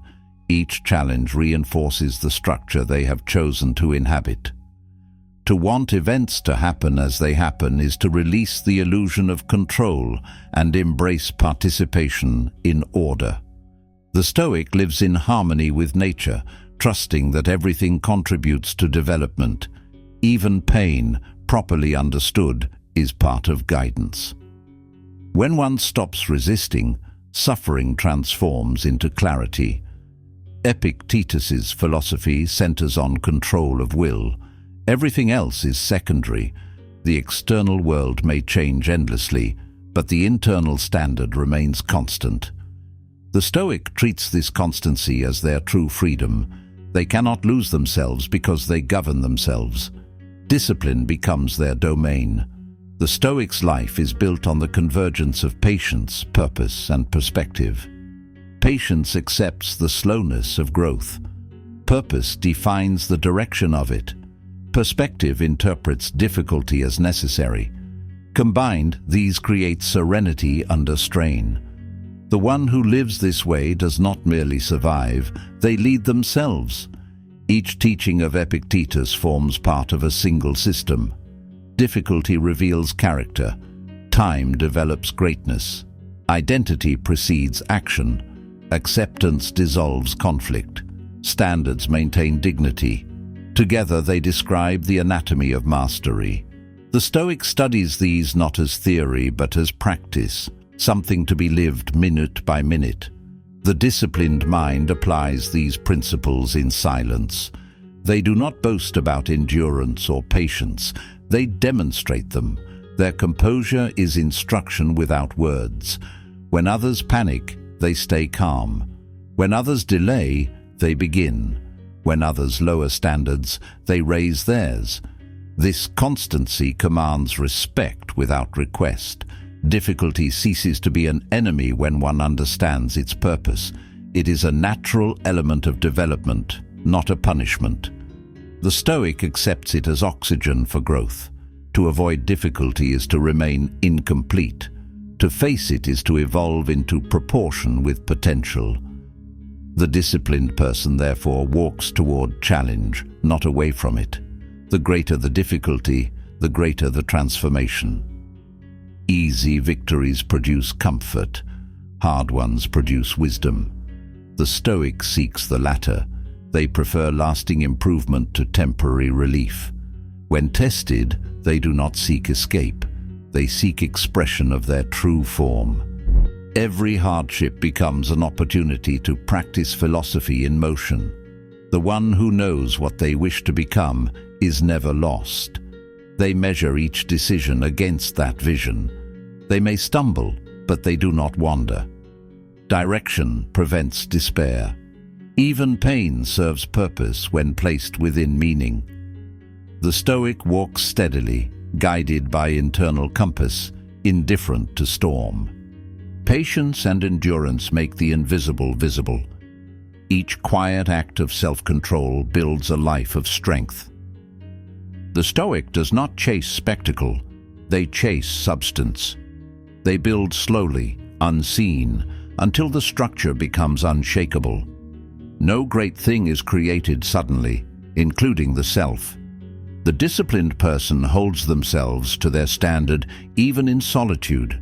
Each challenge reinforces the structure they have chosen to inhabit. To want events to happen as they happen is to release the illusion of control and embrace participation in order. The Stoic lives in harmony with nature, trusting that everything contributes to development. Even pain, properly understood, is part of guidance. When one stops resisting, suffering transforms into clarity. Epictetus's philosophy centers on control of will. Everything else is secondary. The external world may change endlessly, but the internal standard remains constant. The Stoic treats this constancy as their true freedom. They cannot lose themselves because they govern themselves. Discipline becomes their domain. The Stoic's life is built on the convergence of patience, purpose, and perspective. Patience accepts the slowness of growth. Purpose defines the direction of it. Perspective interprets difficulty as necessary. Combined, these create serenity under strain. The one who lives this way does not merely survive, they lead themselves. Each teaching of Epictetus forms part of a single system. Difficulty reveals character. Time develops greatness. Identity precedes action. Acceptance dissolves conflict. Standards maintain dignity. Together they describe the anatomy of mastery. The Stoic studies these not as theory but as practice, something to be lived minute by minute. The disciplined mind applies these principles in silence. They do not boast about endurance or patience. They demonstrate them. Their composure is instruction without words. When others panic, they stay calm. When others delay, they begin. When others lower standards, they raise theirs. This constancy commands respect without request. Difficulty ceases to be an enemy when one understands its purpose. It is a natural element of development, not a punishment. The Stoic accepts it as oxygen for growth. To avoid difficulty is to remain incomplete. To face it is to evolve into proportion with potential. The disciplined person, therefore, walks toward challenge, not away from it. The greater the difficulty, the greater the transformation. Easy victories produce comfort. Hard ones produce wisdom. The Stoic seeks the latter. They prefer lasting improvement to temporary relief. When tested, they do not seek escape. They seek expression of their true form. Every hardship becomes an opportunity to practice philosophy in motion. The one who knows what they wish to become is never lost. They measure each decision against that vision. They may stumble, but they do not wander. Direction prevents despair. Even pain serves purpose when placed within meaning. The Stoic walks steadily, guided by internal compass, indifferent to storm. Patience and endurance make the invisible visible. Each quiet act of self-control builds a life of strength. The Stoic does not chase spectacle, they chase substance. They build slowly, unseen, until the structure becomes unshakable. No great thing is created suddenly, including the self. The disciplined person holds themselves to their standard even in solitude.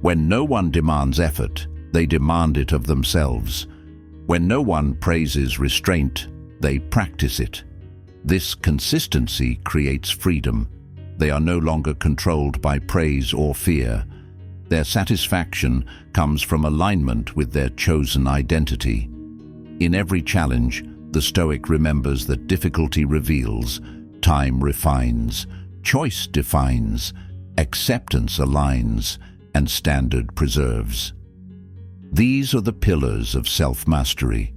When no one demands effort, they demand it of themselves. When no one praises restraint, they practice it. This consistency creates freedom. They are no longer controlled by praise or fear. Their satisfaction comes from alignment with their chosen identity. In every challenge, the Stoic remembers that difficulty reveals, time refines, choice defines, acceptance aligns, and standard preserves. These are the pillars of self-mastery.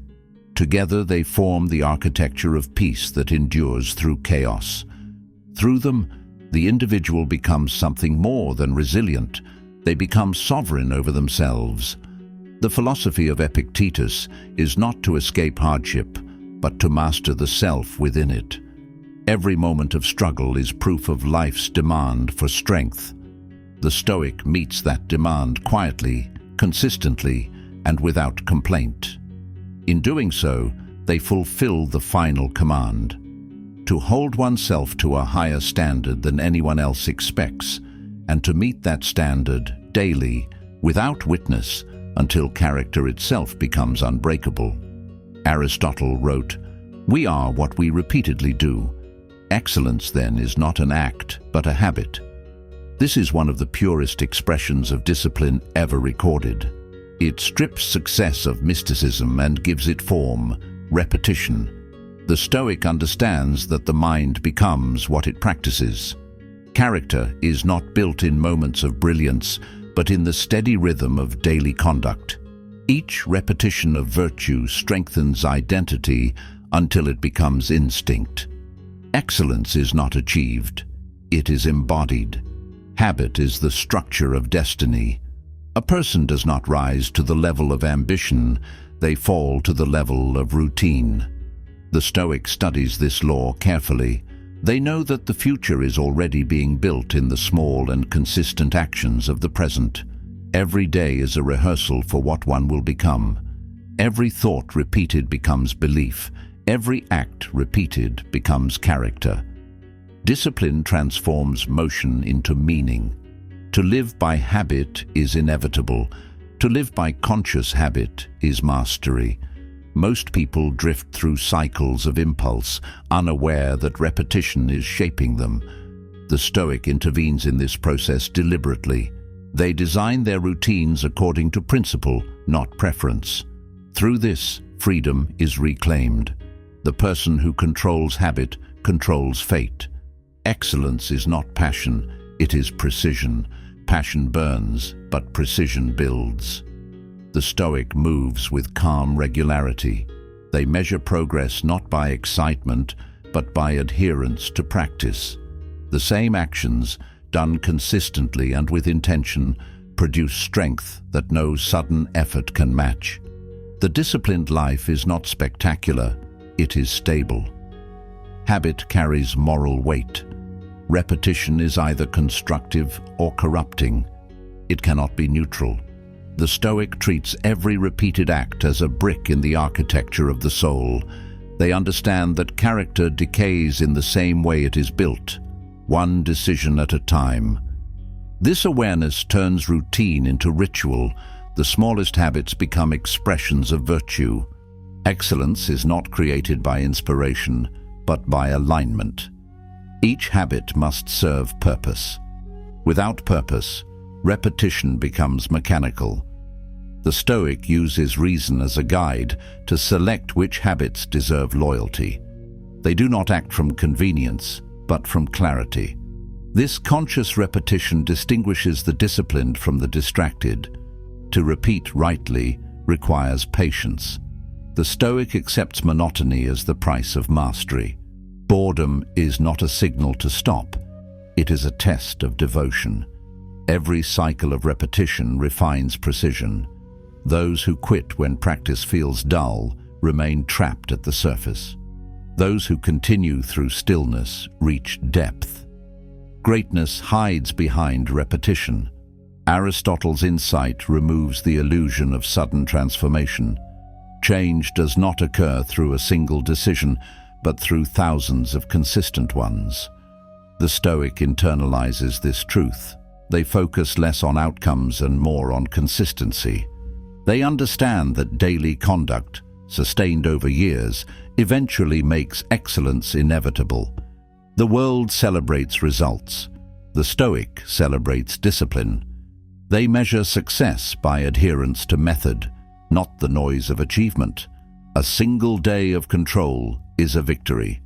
Together they form the architecture of peace that endures through chaos. Through them, the individual becomes something more than resilient. They become sovereign over themselves. The philosophy of Epictetus is not to escape hardship, but to master the self within it. Every moment of struggle is proof of life's demand for strength. The Stoic meets that demand quietly, consistently, and without complaint. In doing so, they fulfill the final command: to hold oneself to a higher standard than anyone else expects, and to meet that standard daily, without witness, until character itself becomes unbreakable. Aristotle wrote, "We are what we repeatedly do." Excellence, then, is not an act, but a habit. This is one of the purest expressions of discipline ever recorded. It strips success of mysticism and gives it form, repetition. The Stoic understands that the mind becomes what it practices. Character is not built in moments of brilliance, but in the steady rhythm of daily conduct. Each repetition of virtue strengthens identity until it becomes instinct. Excellence is not achieved, it is embodied. Habit is the structure of destiny. A person does not rise to the level of ambition, they fall to the level of routine. The Stoic studies this law carefully. They know that the future is already being built in the small and consistent actions of the present. Every day is a rehearsal for what one will become. Every thought repeated becomes belief. Every act repeated becomes character. Discipline transforms motion into meaning. To live by habit is inevitable. To live by conscious habit is mastery. Most people drift through cycles of impulse, unaware that repetition is shaping them. The Stoic intervenes in this process deliberately. They design their routines according to principle, not preference. Through this, freedom is reclaimed. The person who controls habit controls fate. Excellence is not passion, it is precision. Passion burns, but precision builds. The Stoic moves with calm regularity. They measure progress not by excitement, but by adherence to practice. The same actions, done consistently and with intention, produce strength that no sudden effort can match. The disciplined life is not spectacular, it is stable. Habit carries moral weight. Repetition is either constructive or corrupting. It cannot be neutral. The Stoic treats every repeated act as a brick in the architecture of the soul. They understand that character decays in the same way it is built, one decision at a time. This awareness turns routine into ritual. The smallest habits become expressions of virtue. Excellence is not created by inspiration, but by alignment. Each habit must serve purpose. Without purpose, repetition becomes mechanical. The Stoic uses reason as a guide to select which habits deserve loyalty. They do not act from convenience, but from clarity. This conscious repetition distinguishes the disciplined from the distracted. To repeat rightly requires patience. The Stoic accepts monotony as the price of mastery. Boredom is not a signal to stop. It is a test of devotion. Every cycle of repetition refines precision. Those who quit when practice feels dull remain trapped at the surface. Those who continue through stillness reach depth. Greatness hides behind repetition. Aristotle's insight removes the illusion of sudden transformation. Change does not occur through a single decision, but through thousands of consistent ones. The Stoic internalizes this truth. They focus less on outcomes and more on consistency. They understand that daily conduct, sustained over years, eventually makes excellence inevitable. The world celebrates results. The Stoic celebrates discipline. They measure success by adherence to method, not the noise of achievement. A single day of control is a victory.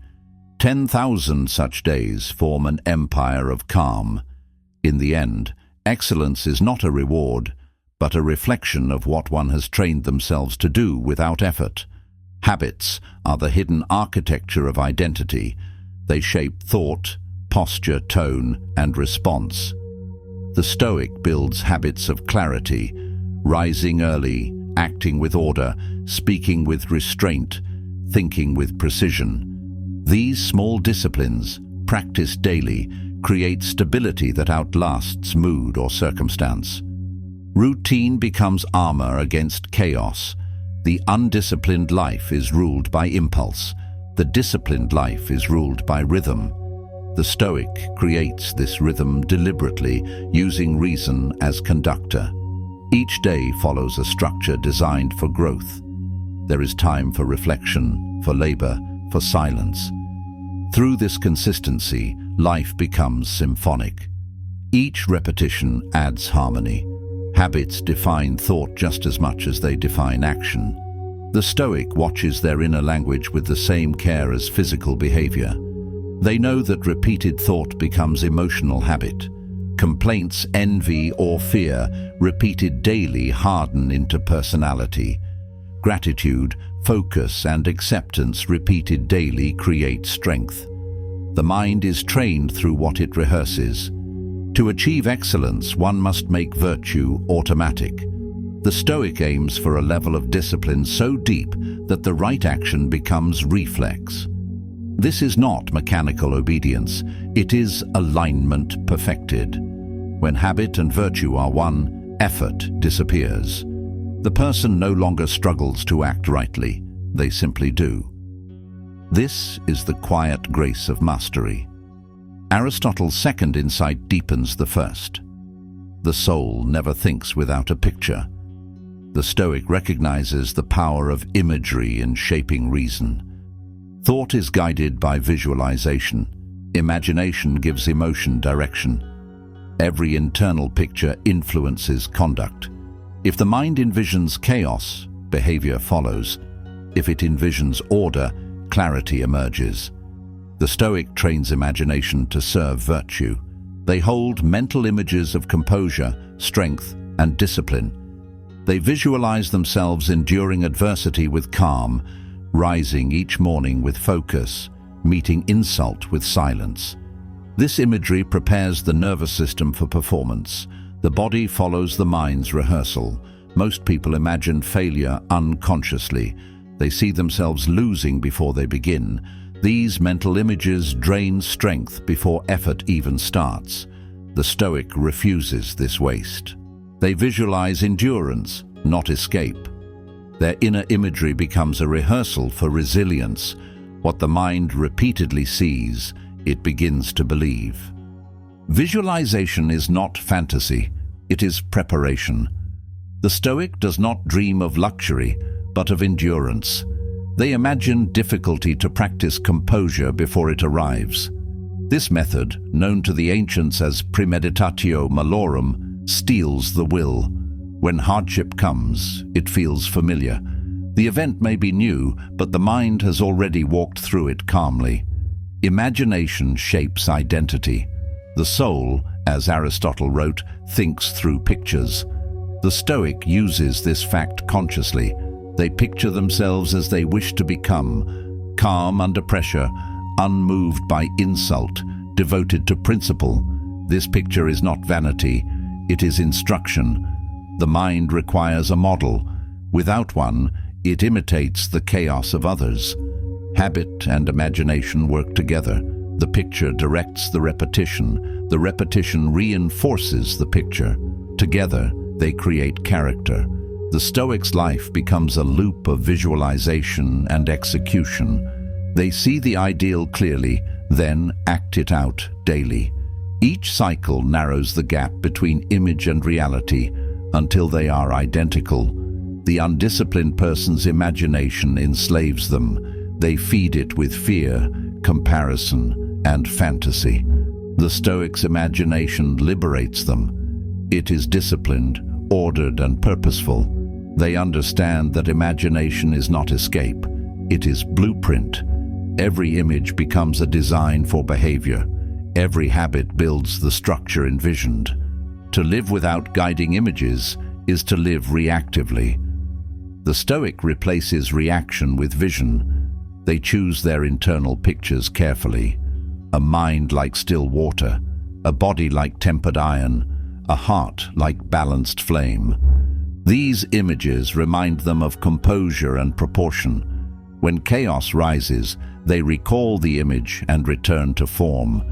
10,000 such days form an empire of calm. In the end, excellence is not a reward, but a reflection of what one has trained themselves to do without effort. Habits are the hidden architecture of identity. They shape thought, posture, tone, and response. The Stoic builds habits of clarity, rising early, acting with order, speaking with restraint, thinking with precision. These small disciplines, practiced daily, create stability that outlasts mood or circumstance. Routine becomes armor against chaos. The undisciplined life is ruled by impulse. The disciplined life is ruled by rhythm. The Stoic creates this rhythm deliberately, using reason as conductor. Each day follows a structure designed for growth. There is time for reflection, for labor, for silence. Through this consistency, life becomes symphonic. Each repetition adds harmony. Habits define thought just as much as they define action. The Stoic watches their inner language with the same care as physical behavior. They know that repeated thought becomes emotional habit. Complaints, envy, or fear, repeated daily, harden into personality. Gratitude, focus, and acceptance, repeated daily, create strength. The mind is trained through what it rehearses. To achieve excellence, one must make virtue automatic. The Stoic aims for a level of discipline so deep that the right action becomes reflex. This is not mechanical obedience, it is alignment perfected. When habit and virtue are one, effort disappears. The person no longer struggles to act rightly, they simply do. This is the quiet grace of mastery. Aristotle's second insight deepens the first. The soul never thinks without a picture. The Stoic recognizes the power of imagery in shaping reason. Thought is guided by visualization. Imagination gives emotion direction. Every internal picture influences conduct. If the mind envisions chaos, behavior follows. If it envisions order, clarity emerges. The Stoic trains imagination to serve virtue. They hold mental images of composure, strength, and discipline. They visualize themselves enduring adversity with calm, rising each morning with focus, meeting insult with silence. This imagery prepares the nervous system for performance. The body follows the mind's rehearsal. Most people imagine failure unconsciously. They see themselves losing before they begin. These mental images drain strength before effort even starts. The Stoic refuses this waste. They visualize endurance, not escape. Their inner imagery becomes a rehearsal for resilience. What the mind repeatedly sees, it begins to believe. Visualization is not fantasy, it is preparation. The Stoic does not dream of luxury, but of endurance. They imagine difficulty to practice composure before it arrives. This method, known to the ancients as premeditatio malorum, steels the will. When hardship comes, it feels familiar. The event may be new, but the mind has already walked through it calmly. Imagination shapes identity. The soul, as Aristotle wrote, thinks through pictures. The Stoic uses this fact consciously. They picture themselves as they wish to become, calm under pressure, unmoved by insult, devoted to principle. This picture is not vanity, it is instruction. The mind requires a model. Without one, it imitates the chaos of others. Habit and imagination work together. The picture directs the repetition reinforces the picture. Together, they create character. The Stoic's life becomes a loop of visualization and execution. They see the ideal clearly, then act it out daily. Each cycle narrows the gap between image and reality until they are identical. The undisciplined person's imagination enslaves them. They feed it with fear, comparison, and fantasy. The Stoic's imagination liberates them. It is disciplined, ordered, and purposeful. They understand that imagination is not escape, it is blueprint. Every image becomes a design for behavior. Every habit builds the structure envisioned. To live without guiding images is to live reactively. The Stoic replaces reaction with vision. They choose their internal pictures carefully. A mind like still water, a body like tempered iron, a heart like balanced flame. These images remind them of composure and proportion. When chaos rises, they recall the image and return to form.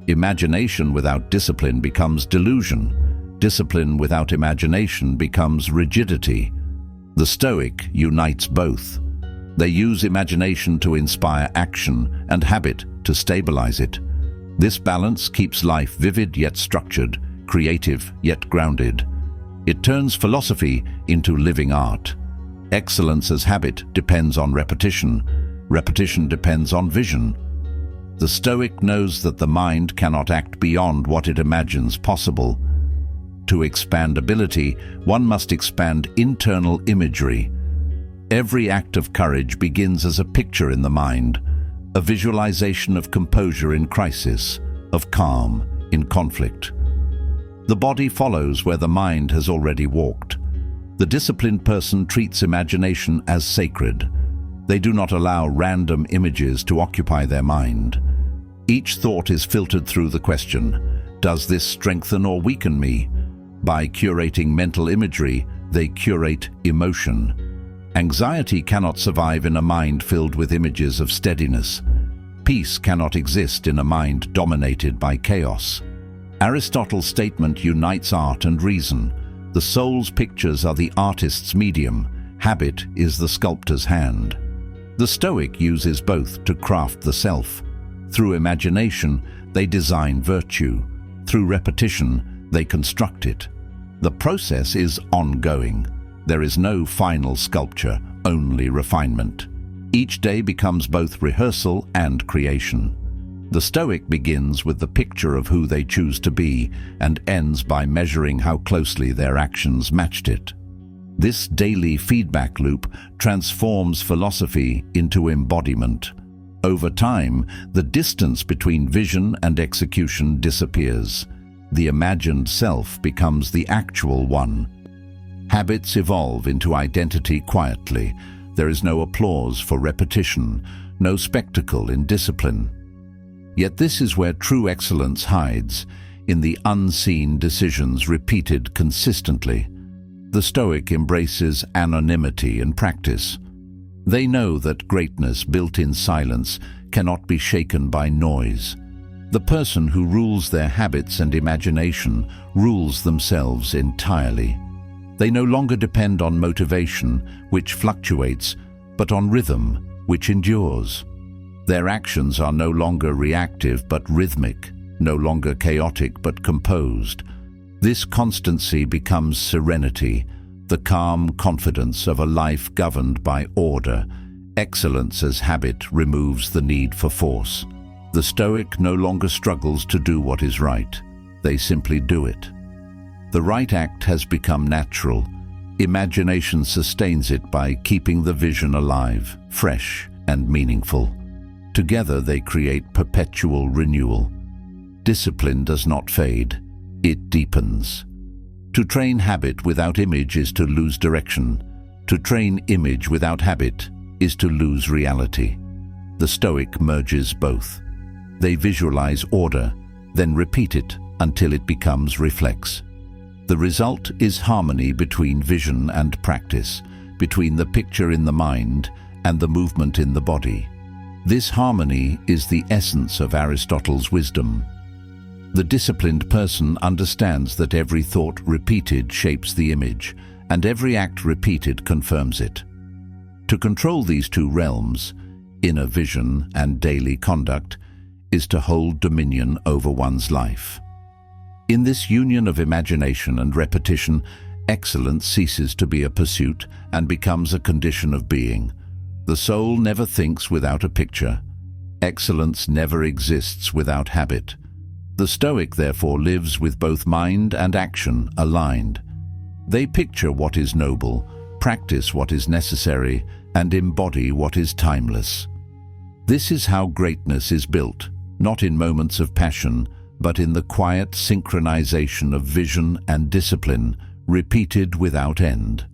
Imagination without discipline becomes delusion. Discipline without imagination becomes rigidity. The Stoic unites both. They use imagination to inspire action and habit to stabilize it. This balance keeps life vivid yet structured, creative yet grounded. It turns philosophy into living art. Excellence as habit depends on repetition. Repetition depends on vision. The Stoic knows that the mind cannot act beyond what it imagines possible. To expand ability, one must expand internal imagery. Every act of courage begins as a picture in the mind, a visualization of composure in crisis, of calm in conflict. The body follows where the mind has already walked. The disciplined person treats imagination as sacred. They do not allow random images to occupy their mind. Each thought is filtered through the question, Does this strengthen or weaken me? By curating mental imagery, they curate emotion. Anxiety cannot survive in a mind filled with images of steadiness. Peace cannot exist in a mind dominated by chaos. Aristotle's statement unites art and reason. The soul's pictures are the artist's medium. Habit is the sculptor's hand. The Stoic uses both to craft the self. Through imagination, they design virtue. Through repetition, they construct it. The process is ongoing. There is no final sculpture, only refinement. Each day becomes both rehearsal and creation. The Stoic begins with the picture of who they choose to be and ends by measuring how closely their actions matched it. This daily feedback loop transforms philosophy into embodiment. Over time, the distance between vision and execution disappears. The imagined self becomes the actual one. Habits evolve into identity quietly. There is no applause for repetition, no spectacle in discipline. Yet this is where true excellence hides, in the unseen decisions repeated consistently. The Stoic embraces anonymity in practice. They know that greatness built in silence cannot be shaken by noise. The person who rules their habits and imagination rules themselves entirely. They no longer depend on motivation, which fluctuates, but on rhythm, which endures. Their actions are no longer reactive but rhythmic, no longer chaotic but composed. This constancy becomes serenity, the calm confidence of a life governed by order. Excellence as habit removes the need for force. The Stoic no longer struggles to do what is right. They simply do it. The right act has become natural. Imagination sustains it by keeping the vision alive, fresh and meaningful. Together they create perpetual renewal. Discipline does not fade, it deepens. To train habit without image is to lose direction. To train image without habit is to lose reality. The Stoic merges both. They visualize order, then repeat it until it becomes reflex. The result is harmony between vision and practice, between the picture in the mind and the movement in the body. This harmony is the essence of Aristotle's wisdom. The disciplined person understands that every thought repeated shapes the image, and every act repeated confirms it. To control these two realms, inner vision and daily conduct, is to hold dominion over one's life. In this union of imagination and repetition, excellence ceases to be a pursuit and becomes a condition of being. The soul never thinks without a picture. Excellence never exists without habit. The Stoic, therefore, lives with both mind and action aligned. They picture what is noble, practice what is necessary, and embody what is timeless. This is how greatness is built, not in moments of passion, but in the quiet synchronization of vision and discipline, repeated without end.